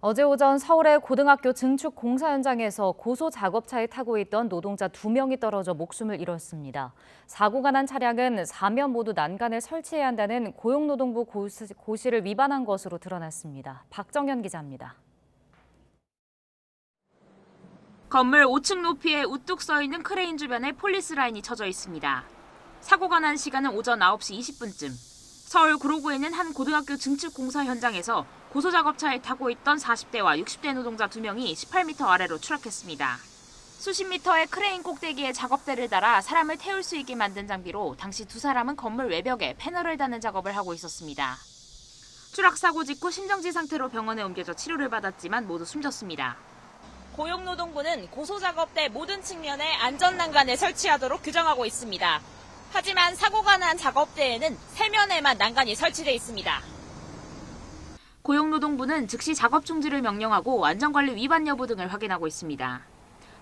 어제 오전 서울의 고등학교 증축 공사 현장에서 고소 작업차에 타고 있던 노동자 2명이 떨어져 목숨을 잃었습니다. 사고가 난 차량은 4면 모두 난간을 설치해야 한다는 고용노동부 고시를 위반한 것으로 드러났습니다. 박정현 기자입니다. 건물 5층 높이에 우뚝 서 있는 크레인 주변에 폴리스 라인이 쳐져 있습니다. 사고가 난 시간은 오전 9시 20분쯤. 서울 구로구에 있는 한 고등학교 증축 공사 현장에서 고소 작업차에 타고 있던 40대와 60대 노동자 2명이 18m 아래로 추락했습니다. 수십 미터의 크레인 꼭대기에 작업대를 달아 사람을 태울 수 있게 만든 장비로 당시 2사람은 건물 외벽에 패널을 다는 작업을 하고 있었습니다. 추락 사고 직후 심정지 상태로 병원에 옮겨져 치료를 받았지만 모두 숨졌습니다. 고용노동부는 고소작업대 모든 측면에 안전난간을 설치하도록 규정하고 있습니다. 하지만 사고가 난 작업대에는 3면에만 난간이 설치돼 있습니다. 고용노동부는 즉시 작업 중지를 명령하고 안전관리 위반 여부 등을 확인하고 있습니다.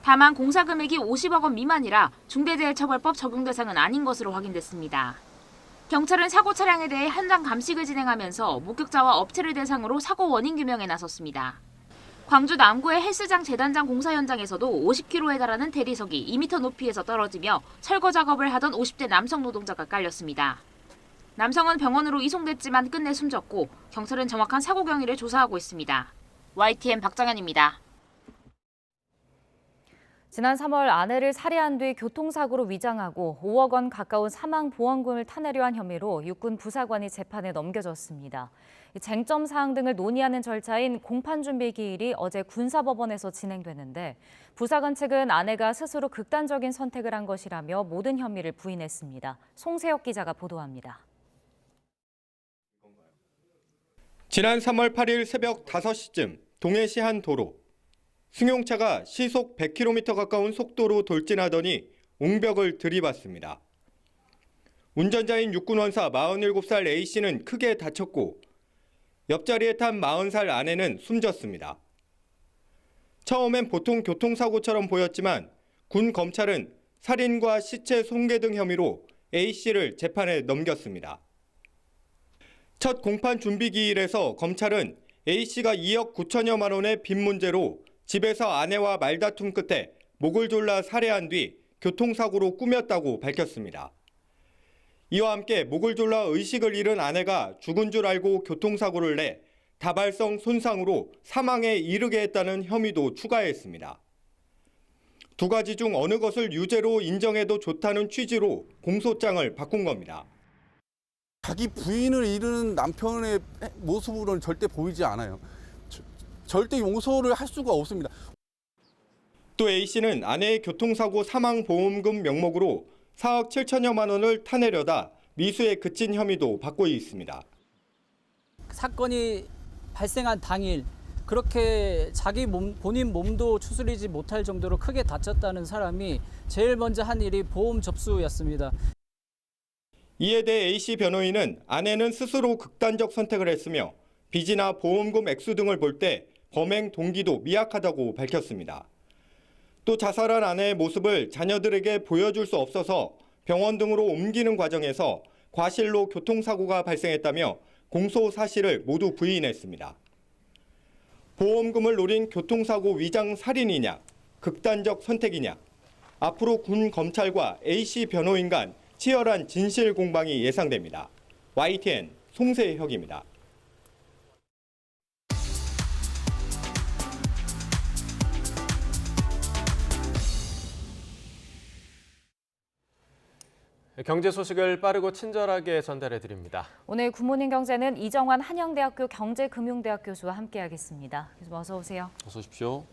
다만 공사 금액이 50억 원 미만이라 중대재해처벌법 적용 대상은 아닌 것으로 확인됐습니다. 경찰은 사고 차량에 대해 현장 감식을 진행하면서 목격자와 업체를 대상으로 사고 원인 규명에 나섰습니다. 광주 남구의 헬스장 재단장 공사 현장에서도 50kg에 달하는 대리석이 2m 높이에서 떨어지며 철거 작업을 하던 50대 남성 노동자가 깔렸습니다. 남성은 병원으로 이송됐지만 끝내 숨졌고 경찰은 정확한 사고 경위를 조사하고 있습니다. YTN 박정현입니다. 지난 3월 아내를 살해한 뒤 교통사고로 위장하고 5억 원 가까운 사망보험금을 타내려 한 혐의로 육군 부사관이 재판에 넘겨졌습니다. 쟁점 사항 등을 논의하는 절차인 공판준비 기일이 어제 군사법원에서 진행되는데 부사관 측은 아내가 스스로 극단적인 선택을 한 것이라며 모든 혐의를 부인했습니다. 송세혁 기자가 보도합니다. 지난 3월 8일 새벽 5시쯤 동해시 한 도로. 승용차가 시속 100km 가까운 속도로 돌진하더니 옹벽을 들이받습니다. 운전자인 육군원사 47살 A씨는 크게 다쳤고 옆자리에 탄 40살 아내는 숨졌습니다. 처음엔 보통 교통사고처럼 보였지만 군 검찰은 살인과 시체 손괴 등 혐의로 A씨를 재판에 넘겼습니다. 첫 공판 준비 기일에서 검찰은 A씨가 2억 9천여만 원의 빚 문제로 집에서 아내와 말다툼 끝에 목을 졸라 살해한 뒤 교통사고로 꾸몄다고 밝혔습니다. 이와 함께 목을 졸라 의식을 잃은 아내가 죽은 줄 알고 교통사고를 내 다발성 손상으로 사망에 이르게 했다는 혐의도 추가했습니다. 두 가지 중 어느 것을 유죄로 인정해도 좋다는 취지로 공소장을 바꾼 겁니다. 자기 부인을 잃은 남편의 모습으로는 절대 보이지 않아요. 절대 용서를 할 수가 없습니다. 또 A씨는 아내의 교통사고 사망보험금 명목으로 4억 7천여만 원을 타내려다 미수에 그친 혐의도 받고 있습니다. 사건이 발생한 당일 그렇게 자기 본인 몸도 추스리지 못할 정도로 크게 다쳤다는 사람이 제일 먼저 한 일이 보험 접수였습니다. 이에 대해 A씨 변호인은 아내는 스스로 극단적 선택을 했으며 빚이나 보험금 액수 등을 볼 때 범행 동기도 미약하다고 밝혔습니다. 또 자살한 아내의 모습을 자녀들에게 보여줄 수 없어서 병원 등으로 옮기는 과정에서 과실로 교통사고가 발생했다며 공소 사실을 모두 부인했습니다. 보험금을 노린 교통사고 위장 살인이냐, 극단적 선택이냐, 앞으로 군 검찰과 A씨 변호인 간 치열한 진실 공방이 예상됩니다. YTN 송세혁입니다. 경제 소식을 빠르고 친절하게 전달해 드립니다. 오늘 굿모닝 경제는 이정환 한양대학교 경제금융대학 교수와 함께하겠습니다. 교수님 어서 오세요. 어서 오십시오.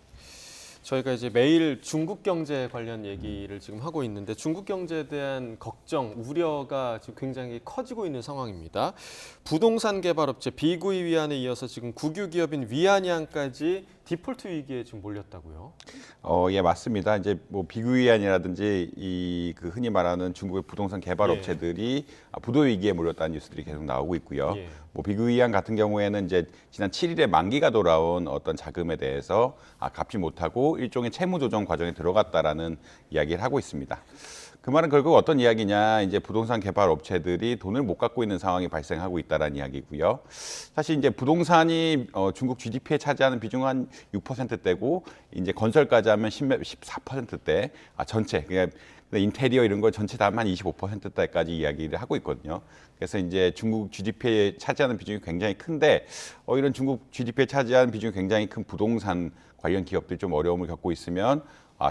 저희가 이제 매일 중국 경제 관련 얘기를 지금 하고 있는데 중국 경제에 대한 걱정, 우려가 지금 굉장히 커지고 있는 상황입니다. 부동산 개발업체 비구이 위안에 이어서 지금 국유 기업인 위안양까지 디폴트 위기에 지금 몰렸다고요? 예, 맞습니다. 이제 뭐 비구이안이라든지 이 그 흔히 말하는 중국의 부동산 개발 업체들이 부도 위기에 몰렸다는 뉴스들이 계속 나오고 있고요. 뭐 비구이안 같은 경우에는 이제 지난 7일에 만기가 돌아온 어떤 자금에 대해서 갚지 못하고 일종의 채무 조정 과정에 들어갔다라는 이야기를 하고 있습니다. 그 말은 결국 어떤 이야기냐, 이제 부동산 개발 업체들이 돈을 못 갖고 있는 상황이 발생하고 있다는 이야기고요. 사실 이제 부동산이 중국 GDP에 차지하는 비중은 한 6%대고 이제 건설까지 하면 14%대, 전체 그러니까 인테리어 이런 거 전체 다 한 25%대까지 이야기를 하고 있거든요. 그래서 이제 중국 GDP에 차지하는 비중이 굉장히 큰데 이런 중국 GDP에 차지하는 비중이 굉장히 큰 부동산 관련 기업들이 좀 어려움을 겪고 있으면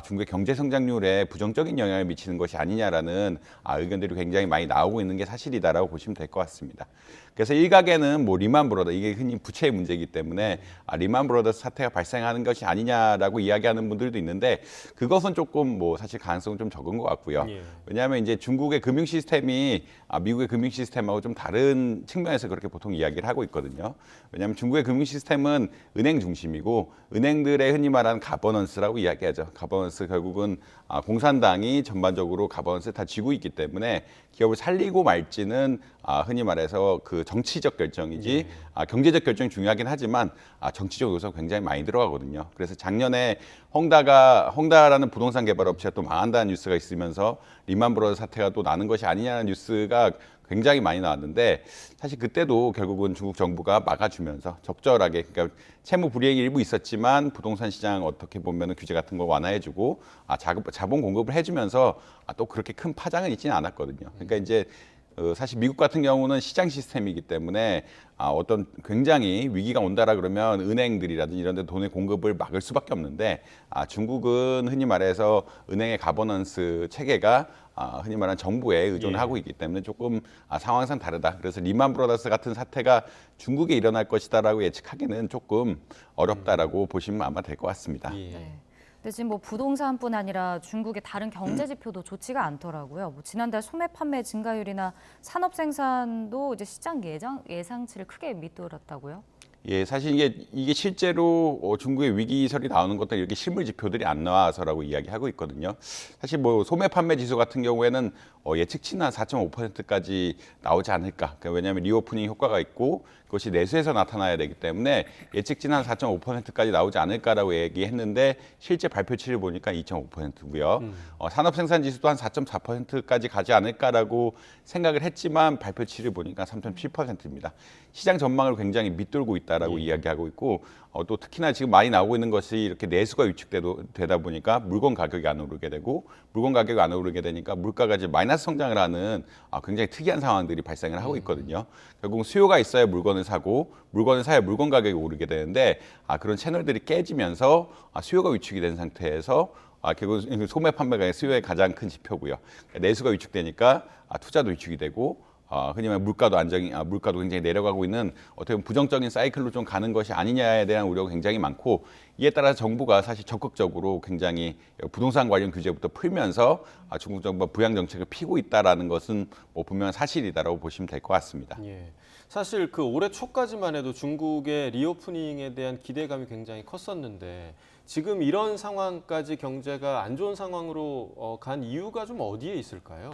중국의 경제 성장률에 부정적인 영향을 미치는 것이 아니냐라는 의견들이 굉장히 많이 나오고 있는 게 사실이다라고 보시면 될 것 같습니다. 그래서 일각에는 뭐 리만 브러더, 이게 흔히 부채의 문제이기 때문에 리만 브러더스 사태가 발생하는 것이 아니냐라고 이야기하는 분들도 있는데 그것은 조금 뭐 사실 가능성은 좀 적은 것 같고요. 왜냐하면 이제 중국의 금융 시스템이 미국의 금융 시스템하고 좀 다른 측면에서 그렇게 보통 이야기를 하고 있거든요. 왜냐하면 중국의 금융 시스템은 은행 중심이고 은행들의 흔히 말하는 가버넌스라고 이야기하죠. 가버넌스 결국은 공산당이 전반적으로 가버넌스를 다 쥐고 있기 때문에 기업을 살리고 말지는 흔히 말해서 그 정치적 결정이지 경제적 결정이 중요하긴 하지만 정치적 요소가 굉장히 많이 들어가거든요. 그래서 작년에 헝다라는 부동산 개발 업체가 또 망한다는 뉴스가 있으면서 리만 브러더 사태가 또 나는 것이 아니냐는 뉴스가 굉장히 많이 나왔는데 사실 그때도 결국은 중국 정부가 막아주면서 적절하게, 그러니까 채무 불이행이 일부 있었지만 부동산 시장 어떻게 보면 규제 같은 거 완화해주고 자본 공급을 해주면서 또 그렇게 큰 파장은 있지는 않았거든요. 그러니까 이제 사실 미국 같은 경우는 시장 시스템이기 때문에 어떤 굉장히 위기가 온다라 그러면 은행들이라든지 이런 데 돈의 공급을 막을 수밖에 없는데 중국은 흔히 말해서 은행의 가버넌스 체계가 흔히 말하는 정부에 의존을 하고 있기 때문에 조금 상황상 다르다. 그래서 리만 브러더스 같은 사태가 중국에 일어날 것이다라고 예측하기는 조금 어렵다라고 보시면 아마 될 것 같습니다. 근데 지금 뭐 부동산뿐 아니라 중국의 다른 경제 지표도 좋지가 않더라고요. 뭐 지난달 소매 판매 증가율이나 산업 생산도 이제 시장 예상치를 크게 밑돌았다고요? 예, 사실 이게 실제로 중국의 위기설이 나오는 것도 이렇게 실물 지표들이 안 나와서라고 이야기하고 있거든요. 사실 뭐 소매 판매 지수 같은 경우에는 예측치는 한 4.5%까지 나오지 않을까. 그러니까 왜냐하면 리오프닝 효과가 있고 그것이 내수에서 나타나야 되기 때문에 예측치는 한 4.5%까지 나오지 않을까라고 얘기했는데 실제 발표치를 보니까 2.5%고요. 산업 생산 지수도 한 4.4%까지 가지 않을까라고 생각을 했지만 발표치를 보니까 3.7%입니다. 시장 전망을 굉장히 밑돌고 있다라고 이야기하고 있고 또 특히나 지금 많이 나오고 있는 것이 이렇게 내수가 위축되다 보니까 물건 가격이 안 오르게 되고 물건 가격이 안 오르게 되니까 물가가 이제 마이너스 성장을 하는 굉장히 특이한 상황들이 발생을 하고 있거든요. 결국 수요가 있어야 물건을 사고 물건을 사야 물건 가격이 오르게 되는데 그런 채널들이 깨지면서 수요가 위축이 된 상태에서 결국 소매 판매가 수요의 가장 큰 지표고요. 내수가 위축되니까 투자도 위축이 되고 흔히 말하면 물가도 굉장히 내려가고 있는 어떻게 보면 부정적인 사이클로 좀 가는 것이 아니냐에 대한 우려가 굉장히 많고 이에 따라 정부가 사실 적극적으로 굉장히 부동산 관련 규제부터 풀면서 중국 정부가 부양 정책을 피고 있다라는 것은 뭐 분명한 사실이다라고 보시면 될 것 같습니다. 예. 사실 그 올해 초까지만 해도 중국의 리오프닝에 대한 기대감이 굉장히 컸었는데 지금 이런 상황까지 경제가 안 좋은 상황으로 간 이유가 좀 어디에 있을까요?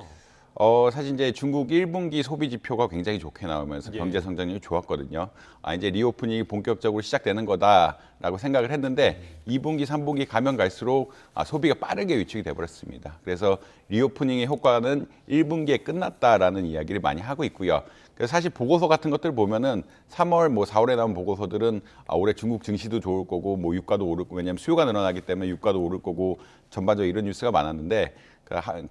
사실 이제 중국 1분기 소비 지표가 굉장히 좋게 나오면서 경제 성장률이 좋았거든요. 이제 리오프닝이 본격적으로 시작되는 거다라고 생각을 했는데 2분기, 3분기 가면 갈수록 소비가 빠르게 위축이 돼버렸습니다. 그래서 리오프닝의 효과는 1분기에 끝났다라는 이야기를 많이 하고 있고요. 그래서 사실 보고서 같은 것들 보면은 3월, 4월에 나온 보고서들은 올해 중국 증시도 좋을 거고, 유가도 오를 거고, 왜냐하면 수요가 늘어나기 때문에 유가도 오를 거고, 전반적으로 이런 뉴스가 많았는데,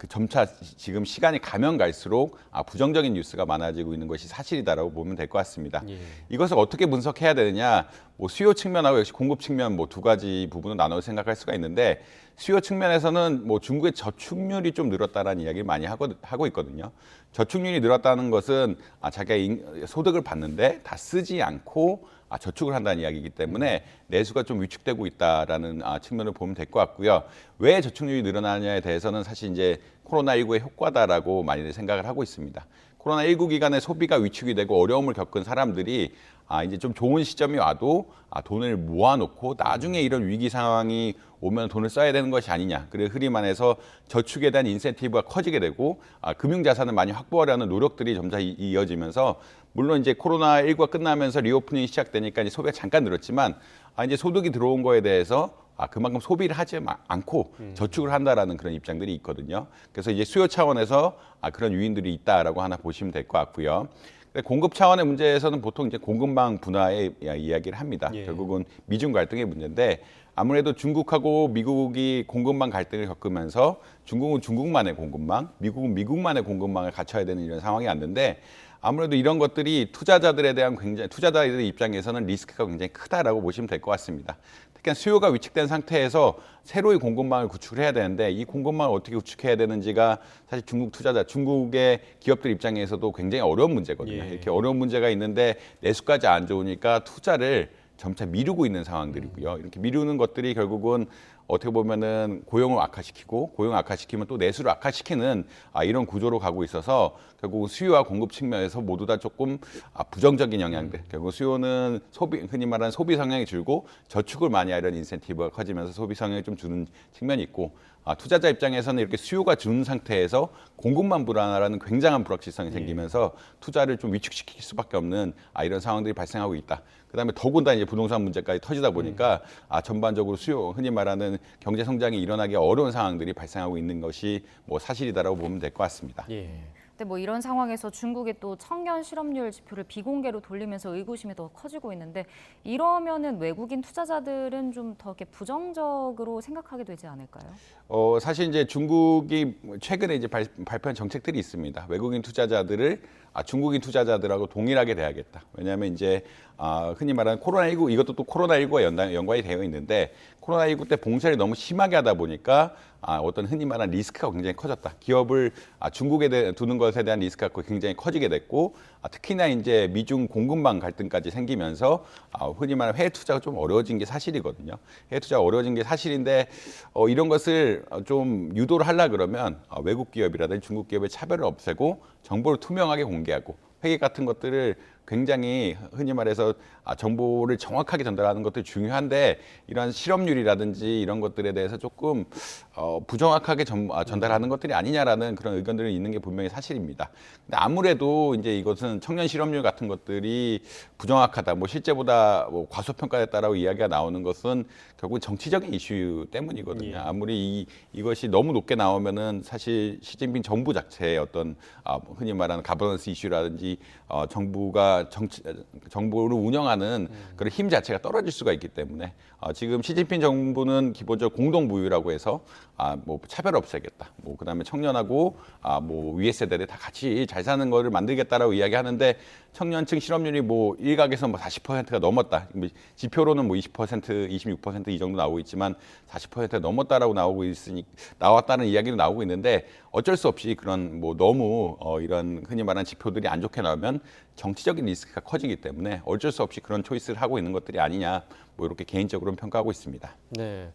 점차 지금 시간이 가면 갈수록 부정적인 뉴스가 많아지고 있는 것이 사실이다라고 보면 될 것 같습니다. 이것을 어떻게 분석해야 되느냐, 수요 측면하고 역시 공급 측면 두 가지 부분을 나눠 생각할 수가 있는데 수요 측면에서는 중국의 저축률이 좀 늘었다라는 이야기를 많이 하고 있거든요. 저축률이 늘었다는 것은 자기가 소득을 받는데 다 쓰지 않고 저축을 한다는 이야기이기 때문에 내수가 좀 위축되고 있다라는 측면을 보면 될 것 같고요. 왜 저축률이 늘어나느냐에 대해서는 사실 이제 코로나19의 효과다라고 많이들 생각을 하고 있습니다. 코로나19 기간에 소비가 위축이 되고 어려움을 겪은 사람들이 이제 좀 좋은 시점이 와도 돈을 모아놓고 나중에 이런 위기 상황이 오면 돈을 써야 되는 것이 아니냐. 그리고 흔히 말해서 저축에 대한 인센티브가 커지게 되고 금융자산을 많이 확보하려는 노력들이 점차 이어지면서 물론 이제 코로나19가 끝나면서 리오프닝이 시작되니까 이제 소비가 잠깐 늘었지만 이제 소득이 들어온 거에 대해서 그만큼 소비를 하지 않고 저축을 한다라는 그런 입장들이 있거든요. 그래서 이제 수요 차원에서 그런 요인들이 있다라고 하나 보시면 될 것 같고요. 공급 차원의 문제에서는 보통 이제 공급망 분화의 이야기를 합니다. 결국은 미중 갈등의 문제인데 아무래도 중국하고 미국이 공급망 갈등을 겪으면서 중국은 중국만의 공급망, 미국은 미국만의 공급망을 갖춰야 되는 이런 상황이 왔는데 아무래도 이런 것들이 투자자들 입장에서는 리스크가 굉장히 크다라고 보시면 될 것 같습니다. 특히 수요가 위축된 상태에서 새로이 공급망을 구축을 해야 되는데 이 공급망을 어떻게 구축해야 되는지가 사실 중국의 기업들 입장에서도 굉장히 어려운 문제거든요. 이렇게 어려운 문제가 있는데 내수까지 안 좋으니까 투자를 점차 미루고 있는 상황들이고요. 이렇게 미루는 것들이 결국은 어떻게 보면은 고용을 악화시키면 또 내수를 악화시키는 이런 구조로 가고 있어서 결국 수요와 공급 측면에서 모두 다 조금 부정적인 영향들. 결국 수요는 흔히 말하는 소비 성향이 줄고 저축을 많이 하려는 인센티브가 커지면서 소비 성향이 좀 주는 측면이 있고 투자자 입장에서는 이렇게 수요가 준 상태에서 공급만 불안하라는 굉장한 불확실성이 생기면서 투자를 좀 위축시킬 수밖에 없는 이런 상황들이 발생하고 있다. 그다음에 더군다나 이제 부동산 문제까지 터지다 보니까 전반적으로 수요, 흔히 말하는 경제 성장이 일어나기 어려운 상황들이 발생하고 있는 것이 사실이다라고 보면 될 것 같습니다. 근데 이런 상황에서 중국이 또 청년 실업률 지표를 비공개로 돌리면서 의구심이 더 커지고 있는데 이러면은 외국인 투자자들은 좀 더 이렇게 부정적으로 생각하게 되지 않을까요? 사실 이제 중국이 최근에 이제 발표한 정책들이 있습니다. 외국인 투자자들을 중국인 투자자들하고 동일하게 대하겠다. 왜냐하면 이제 흔히 말하는 코로나19 이것도 또 코로나19와 연관이 되어 있는데 코로나19 때 봉쇄를 너무 심하게 하다 보니까 어떤 흔히 말하는 리스크가 굉장히 커졌다. 기업을 중국에 두는 것에 대한 리스크가 굉장히 커지게 됐고 특히나 이제 미중 공급망 갈등까지 생기면서 흔히 말하는 해외 투자가 좀 어려워진 게 사실이거든요. 해외 투자가 어려워진 게 사실인데 이런 것을 좀 유도를 하려 그러면 외국 기업이라든지 중국 기업의 차별을 없애고 정보를 투명하게 공개하고 회계 같은 것들을 굉장히 흔히 말해서 정보를 정확하게 전달하는 것도 중요한데 이런 실업률이라든지 이런 것들에 대해서 조금 부정확하게 전달하는 것들이 아니냐라는 그런 의견들이 있는 게 분명히 사실입니다. 근데 아무래도 이제 이것은 청년 실업률 같은 것들이 부정확하다, 뭐 실제보다 뭐 과소평가됐다라고 이야기가 나오는 것은 결국 정치적인 이슈 때문이거든요. 아무리 이것이 너무 높게 나오면은 사실 시진핑 정부 자체의 어떤 흔히 말하는 가버넌스 이슈라든지 정부가 정부를 운영하는 그런 힘 자체가 떨어질 수가 있기 때문에 지금 시진핑 정부는 기본적으로 공동무유라고 해서 뭐 차별 없애겠다, 뭐 그다음에 청년하고 뭐 위에 세대들 다 같이 잘 사는 거를 만들겠다라고 이야기하는데 청년층 실업률이 뭐 일각에서 뭐 40%가 넘었다, 지표로는 뭐 20%, 26% 이 정도 나오고 있지만 40%가 넘었다라고 나왔다는 이야기도 나오고 있는데 어쩔 수 없이 그런 뭐 너무 이런 흔히 말하는 지표들이 안 좋게 나오면 정치적인 리스크가 커지기 때문에 어쩔 수 없이 그런 초이스를 하고 있는 것들이 아니냐, 뭐 이렇게 개인적으로는 평가하고 있습니다. 네,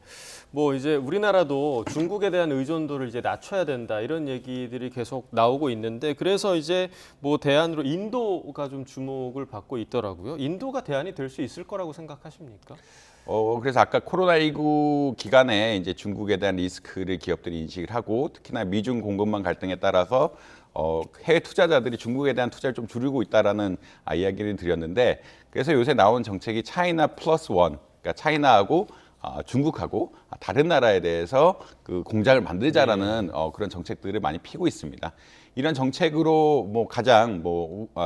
뭐 이제 우리나라도 중국에 대한 의존도를 이제 낮춰야 된다 이런 얘기들이 계속 나오고 있는데 그래서 이제 뭐 대안으로 인도가 좀 주목을 받고 있더라고요. 인도가 대안이 될 수 있을 거라고 생각하십니까? 그래서 아까 코로나19 기간에 이제 중국에 대한 리스크를 기업들이 인식을 하고 특히나 미중 공급망 갈등에 따라서 해외 투자자들이 중국에 대한 투자를 좀 줄이고 있다라는 이야기를 드렸는데 그래서 요새 나온 정책이 차이나 플러스 원, 그러니까 차이나하고 중국하고 다른 나라에 대해서 그 공장을 만들자라는 그런 정책들을 많이 피고 있습니다. 이런 정책으로 뭐 가장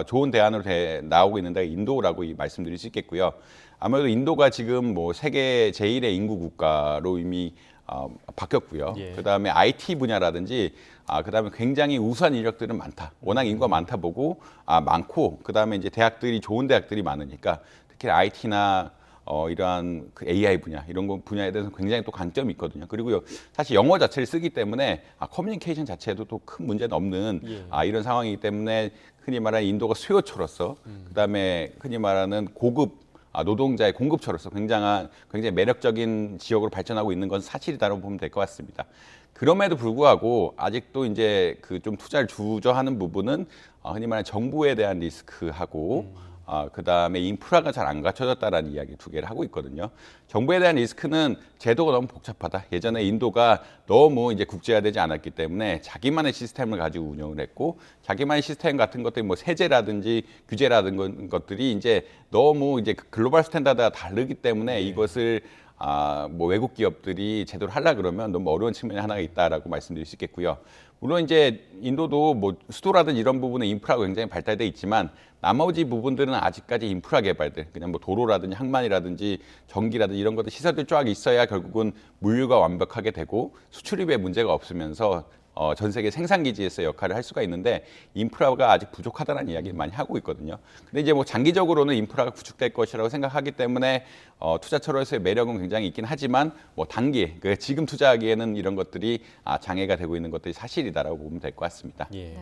좋은 대안으로 나오고 있는 데가 인도라고 말씀드릴 수 있겠고요. 아무래도 인도가 지금 뭐 세계 제1의 인구 국가로 이미 바뀌었고요. 그다음에 IT 분야라든지 그다음에 굉장히 우수한 인력들은 많다. 워낙 인구가 많다 보고 많고 그다음에 이제 대학들이 좋은 대학들이 많으니까 특히 IT나 이러한 그 AI 분야 이런 분야에 대해서 굉장히 또 강점이 있거든요. 그리고 사실 영어 자체를 쓰기 때문에 커뮤니케이션 자체에도 또 큰 문제는 없는 이런 상황이기 때문에 흔히 말하는 인도가 수요처로서 그다음에 흔히 말하는 고급 노동자의 공급처로서 굉장히 매력적인 지역으로 발전하고 있는 건 사실이다라고 보면 될 것 같습니다. 그럼에도 불구하고 아직도 이제 그 좀 투자를 주저하는 부분은 흔히 말하는 정부에 대한 리스크하고 그다음에 인프라가 잘 안 갖춰졌다라는 이야기 두 개를 하고 있거든요. 정부에 대한 리스크는 제도가 너무 복잡하다. 예전에 인도가 너무 이제 국제화되지 않았기 때문에 자기만의 시스템을 가지고 운영을 했고 자기만의 시스템 같은 것들이 뭐 세제라든지 규제라든지 것들이 이제 너무 이제 글로벌 스탠다드가 다르기 때문에 이것을 뭐 외국 기업들이 제대로 하려 그러면 너무 어려운 측면이 하나가 있다라고 말씀드릴 수 있겠고요. 물론 이제 인도도 뭐 수도라든지 이런 부분에 인프라가 굉장히 발달돼 있지만 나머지 부분들은 아직까지 인프라 개발들, 그냥 뭐 도로라든지 항만이라든지 전기라든지 이런 것들 시설들 쫙 있어야 결국은 물류가 완벽하게 되고 수출입에 문제가 없으면서 전 세계 생산기지에서 역할을 할 수가 있는데 인프라가 아직 부족하다는 이야기를 많이 하고 있거든요. 근데 이제 뭐 장기적으로는 인프라가 구축될 것이라고 생각하기 때문에 투자처로서의 매력은 굉장히 있긴 하지만 뭐 단기, 지금 투자하기에는 이런 것들이 장애가 되고 있는 것들이 사실이다라고 보면 될 것 같습니다. 네.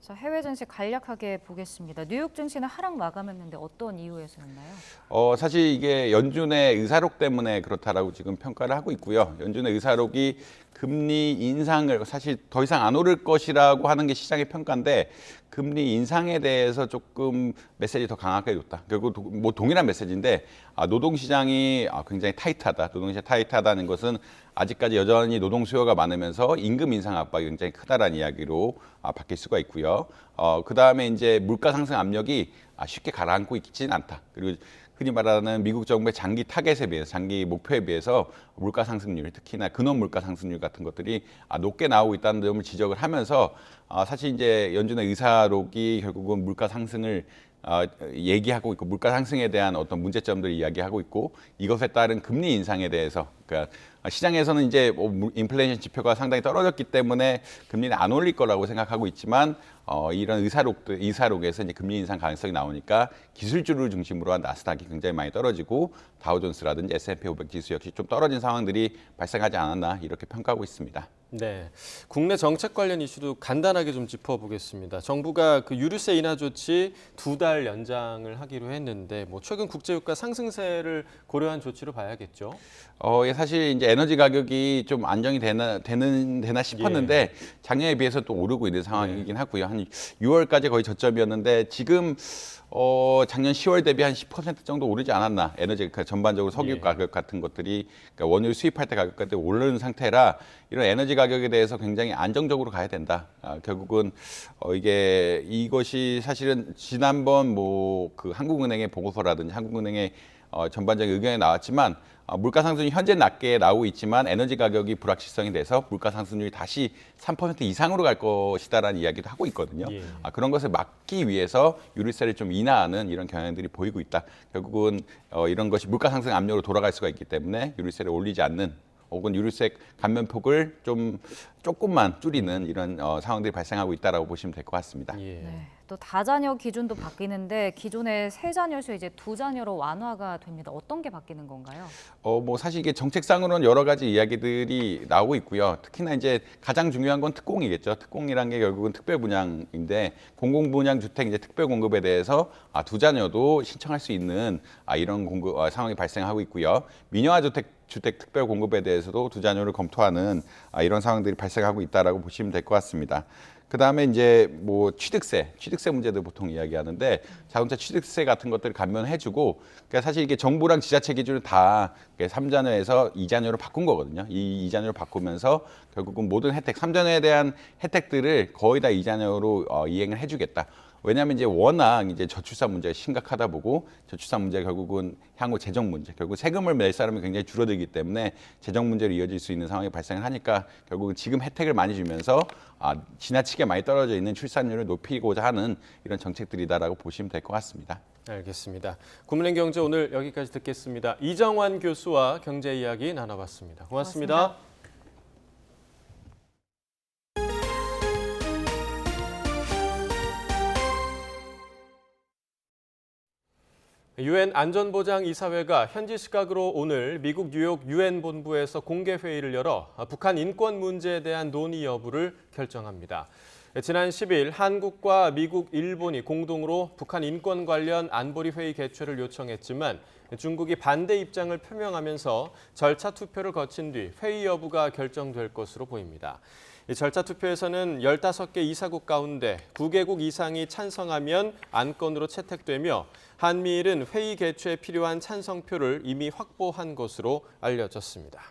자, 해외 증시 간략하게 보겠습니다. 뉴욕 증시는 하락 마감했는데 어떤 이유에서였나요? 사실 이게 연준의 의사록 때문에 그렇다라고 지금 평가를 하고 있고요. 연준의 의사록이 금리 인상을 사실 더 이상 안 오를 것이라고 하는 게 시장의 평가인데 금리 인상에 대해서 조금 메시지 더 강하게 줬다. 결국 뭐 동일한 메시지인데 노동시장이 굉장히 타이트하다. 노동시장 타이트하다는 것은 아직까지 여전히 노동 수요가 많으면서 임금 인상 압박이 굉장히 크다라는 이야기로 바뀔 수가 있고요. 그다음에 이제 물가 상승 압력이 쉽게 가라앉고 있지는 않다. 그리고 흔히 말하는 미국 정부의 장기 타겟에 비해서, 장기 목표에 비해서 물가 상승률, 특히나 근원 물가 상승률 같은 것들이 높게 나오고 있다는 점을 지적을 하면서 사실 이제 연준의 의사록이 결국은 물가 상승을 얘기하고 있고 물가 상승에 대한 어떤 문제점들을 이야기하고 있고 이것에 따른 금리 인상에 대해서 그러니까 시장에서는 이제 인플레이션 지표가 상당히 떨어졌기 때문에 금리는 안 올릴 거라고 생각하고 있지만 이런 의사록에서 이제 금리 인상 가능성이 나오니까 기술주를 중심으로 한 나스닥이 굉장히 많이 떨어지고 다우존스라든지 S&P 500 지수 역시 좀 떨어진 상황들이 발생하지 않았나 이렇게 평가하고 있습니다. 네, 국내 정책 관련 이슈도 간단하게 좀 짚어보겠습니다. 정부가 그 유류세 인하 조치 2달 연장을 하기로 했는데 뭐 최근 국제유가 상승세를 고려한 조치로 봐야겠죠. 사실 이제 에너지 가격이 좀 안정이 되나 싶었는데 작년에 비해서 또 오르고 있는 상황이긴 하고요. 한 한 6월까지 거의 저점이었는데 지금 작년 10월 대비 한 10% 정도 오르지 않았나. 에너지 전반적으로 석유 가격 같은 것들이 그러니까 원유 수입할 때 가격까지 오르는 상태라 이런 에너지 가격에 대해서 굉장히 안정적으로 가야 된다. 결국은 이것이 사실은 지난번 뭐 그 한국은행의 보고서라든지 한국은행의 전반적인 의견이 나왔지만 물가 상승률이 현재 낮게 나오고 있지만 에너지 가격이 불확실성이 돼서 물가 상승률이 다시 3% 이상으로 갈 것이다라는 이야기도 하고 있거든요. 그런 것을 막기 위해서 유류세를 좀 인하하는 이런 경향들이 보이고 있다. 결국은 이런 것이 물가 상승 압력으로 돌아갈 수가 있기 때문에 유류세를 올리지 않는 혹은 유류세 감면폭을 조금만 줄이는 이런 상황들이 발생하고 있다라고 보시면 될 것 같습니다. 네, 또 다자녀 기준도 바뀌는데 기존의 세 자녀에서 이제 두 자녀로 완화가 됩니다. 어떤 게 바뀌는 건가요? 뭐 사실 이게 정책상으로는 여러 가지 이야기들이 나오고 있고요. 특히나 이제 가장 중요한 건 특공이겠죠. 특공이란 게 결국은 특별 분양인데 공공 분양 주택 이제 특별 공급에 대해서 두 자녀도 신청할 수 있는 이런 공급 상황이 발생하고 있고요. 민영화 주택 특별 공급에 대해서도 두 자녀를 검토하는 이런 상황들이 발생하고 있다라고 보시면 될 것 같습니다. 그다음에 이제 뭐 취득세 문제도 보통 이야기하는데 자동차 취득세 같은 것들을 감면해주고 그러니까 사실 이게 정부랑 지자체 기준을 다 3자녀에서 2자녀로 바꾼 거거든요. 이 2자녀로 바꾸면서 결국은 모든 혜택, 3자녀에 대한 혜택들을 거의 다 2자녀로 이행을 해주겠다. 왜냐하면 이제 워낙 이제 저출산 문제가 심각하다 보고 저출산 문제가 결국은 향후 재정 문제, 결국 세금을 낼 사람이 굉장히 줄어들기 때문에 재정 문제로 이어질 수 있는 상황이 발생을 하니까 결국은 지금 혜택을 많이 주면서 지나치게 많이 떨어져 있는 출산율을 높이고자 하는 이런 정책들이다라고 보시면 될 것 같습니다. 알겠습니다. 구문행 경제 오늘 여기까지 듣겠습니다. 이정환 교수와 경제 이야기 나눠봤습니다. 고맙습니다. 유엔 안전보장이사회가 현지 시각으로 오늘 미국 뉴욕 유엔 본부에서 공개 회의를 열어 북한 인권 문제에 대한 논의 여부를 결정합니다. 지난 10일 한국과 미국, 일본이 공동으로 북한 인권 관련 안보리 회의 개최를 요청했지만 중국이 반대 입장을 표명하면서 절차 투표를 거친 뒤 회의 여부가 결정될 것으로 보입니다. 절차 투표에서는 15개 이사국 가운데 9개국 이상이 찬성하면 안건으로 채택되며 한미일은 회의 개최에 필요한 찬성표를 이미 확보한 것으로 알려졌습니다.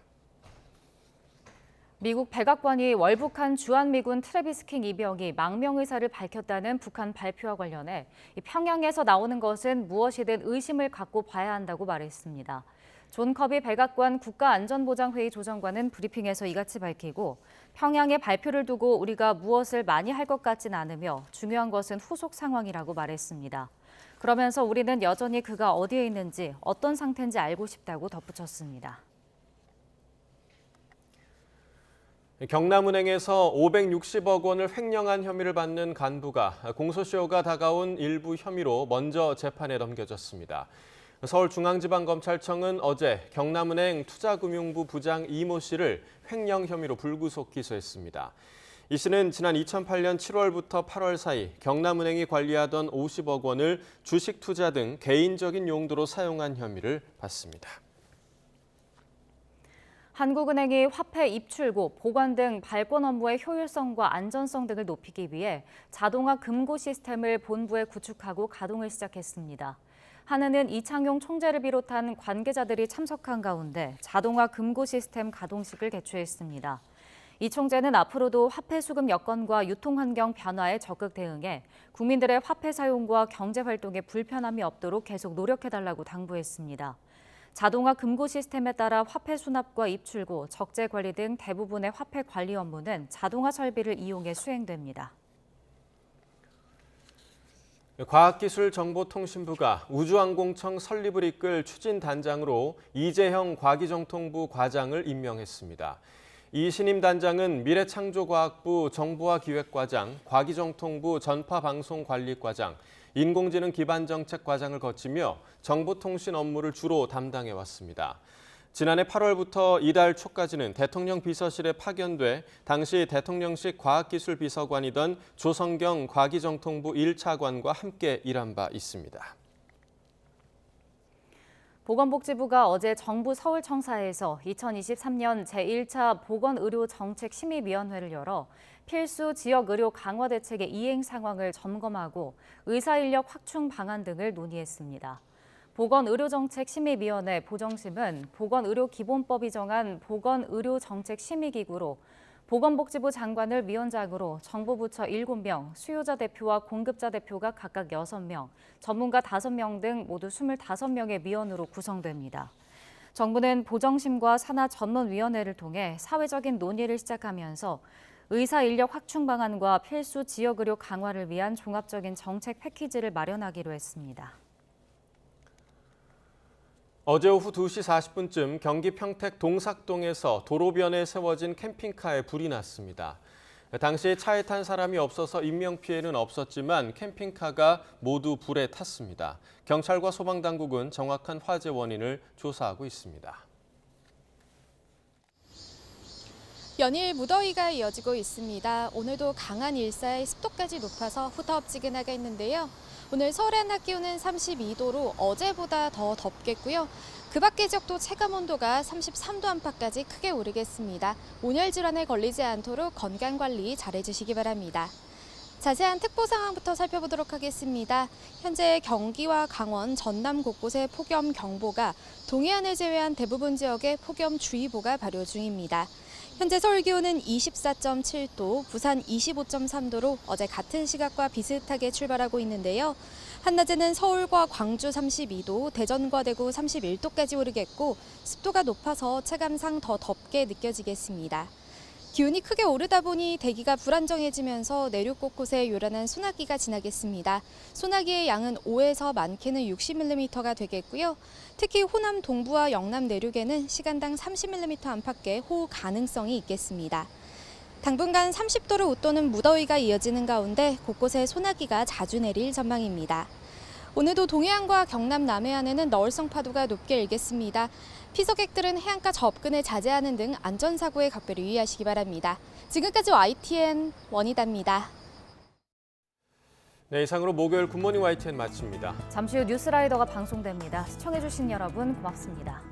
미국 백악관이 월북한 주한미군 트래비스 킹 이병이 망명 의사를 밝혔다는 북한 발표와 관련해 평양에서 나오는 것은 무엇이든 의심을 갖고 봐야 한다고 말했습니다. 존 커비 백악관 국가안전보장회의 조정관은 브리핑에서 이같이 밝히고 평양의 발표를 두고 우리가 무엇을 많이 할 것 같진 않으며 중요한 것은 후속 상황이라고 말했습니다. 그러면서 우리는 여전히 그가 어디에 있는지 어떤 상태인지 알고 싶다고 덧붙였습니다. 경남은행에서 560억 원을 횡령한 혐의를 받는 간부가 공소시효가 다가온 일부 혐의로 먼저 재판에 넘겨졌습니다. 서울중앙지방검찰청은 어제 경남은행 투자금융부 부장 이모 씨를 횡령 혐의로 불구속 기소했습니다. 이 씨는 지난 2008년 7월부터 8월 사이 경남은행이 관리하던 50억 원을 주식 투자 등 개인적인 용도로 사용한 혐의를 받습니다. 한국은행이 화폐 입출구, 보관 등 발권 업무의 효율성과 안전성 등을 높이기 위해 자동화 금고 시스템을 본부에 구축하고 가동을 시작했습니다. 한은은 이창용 총재를 비롯한 관계자들이 참석한 가운데 자동화 금고 시스템 가동식을 개최했습니다. 이 총재는 앞으로도 화폐 수급 여건과 유통 환경 변화에 적극 대응해 국민들의 화폐 사용과 경제 활동에 불편함이 없도록 계속 노력해달라고 당부했습니다. 자동화 금고 시스템에 따라 화폐 수납과 입출구, 적재 관리 등 대부분의 화폐 관리 업무는 자동화 설비를 이용해 수행됩니다. 과학기술정보통신부가 우주항공청 설립을 이끌 추진단장으로 이재형 과기정통부 과장을 임명했습니다. 이 신임 단장은 미래창조과학부 정보화기획과장, 과기정통부 전파방송관리과장, 인공지능 기반정책과장을 거치며 정보통신 업무를 주로 담당해왔습니다. 지난해 8월부터 이달 초까지는 대통령 비서실에 파견돼 당시 대통령실 과학기술비서관이던 조성경 과기정통부 1차관과 함께 일한 바 있습니다. 보건복지부가 어제 정부 서울청사에서 2023년 제1차 보건의료정책심의위원회를 열어 필수 지역의료 강화 대책의 이행 상황을 점검하고 의사인력 확충 방안 등을 논의했습니다. 보건의료정책심의위원회 보정심은 보건의료기본법이 정한 보건의료정책심의기구로 보건복지부 장관을 위원장으로 정부 부처 7명, 수요자 대표와 공급자 대표가 각각 6명, 전문가 5명 등 모두 25명의 위원으로 구성됩니다. 정부는 보정심과 산하전문위원회를 통해 사회적인 논의를 시작하면서 의사 인력 확충 방안과 필수 지역의료 강화를 위한 종합적인 정책 패키지를 마련하기로 했습니다. 어제 오후 2시 40분쯤 경기 평택 동삭동에서 도로변에 세워진 캠핑카에 불이 났습니다. 당시 차에 탄 사람이 없어서 인명피해는 없었지만 캠핑카가 모두 불에 탔습니다. 경찰과 소방당국은 정확한 화재 원인을 조사하고 있습니다. 연일 무더위가 이어지고 있습니다. 오늘도 강한 일사에 습도까지 높아서 후덥지근하게 했는데요. 오늘 서울의 한낮 기온은 32도로 어제보다 더 덥겠고요. 그 밖의 지역도 체감온도가 33도 안팎까지 크게 오르겠습니다. 온열 질환에 걸리지 않도록 건강관리 잘해주시기 바랍니다. 자세한 특보 상황부터 살펴보도록 하겠습니다. 현재 경기와 강원, 전남 곳곳에 폭염경보가, 동해안을 제외한 대부분 지역에 폭염주의보가 발효 중입니다. 현재 서울 기온은 24.7도, 부산 25.3도로 어제 같은 시각과 비슷하게 출발하고 있는데요. 한낮에는 서울과 광주 32도, 대전과 대구 31도까지 오르겠고 습도가 높아서 체감상 더 덥게 느껴지겠습니다. 기온이 크게 오르다 보니 대기가 불안정해지면서 내륙 곳곳에 요란한 소나기가 지나겠습니다. 소나기의 양은 5에서 많게는 60mm가 되겠고요. 특히 호남 동부와 영남 내륙에는 시간당 30mm 안팎의 호우 가능성이 있겠습니다. 당분간 30도를 웃도는 무더위가 이어지는 가운데 곳곳에 소나기가 자주 내릴 전망입니다. 오늘도 동해안과 경남 남해안에는 너울성 파도가 높게 일겠습니다. 피서객들은 해안가 접근을 자제하는 등 안전사고에 각별히 유의하시기 바랍니다. 지금까지 YTN 원희다입니다. 네, 이상으로 목요일 굿모닝 YTN 마칩니다. 잠시 후 뉴스라이더가 방송됩니다. 시청해주신 여러분 고맙습니다.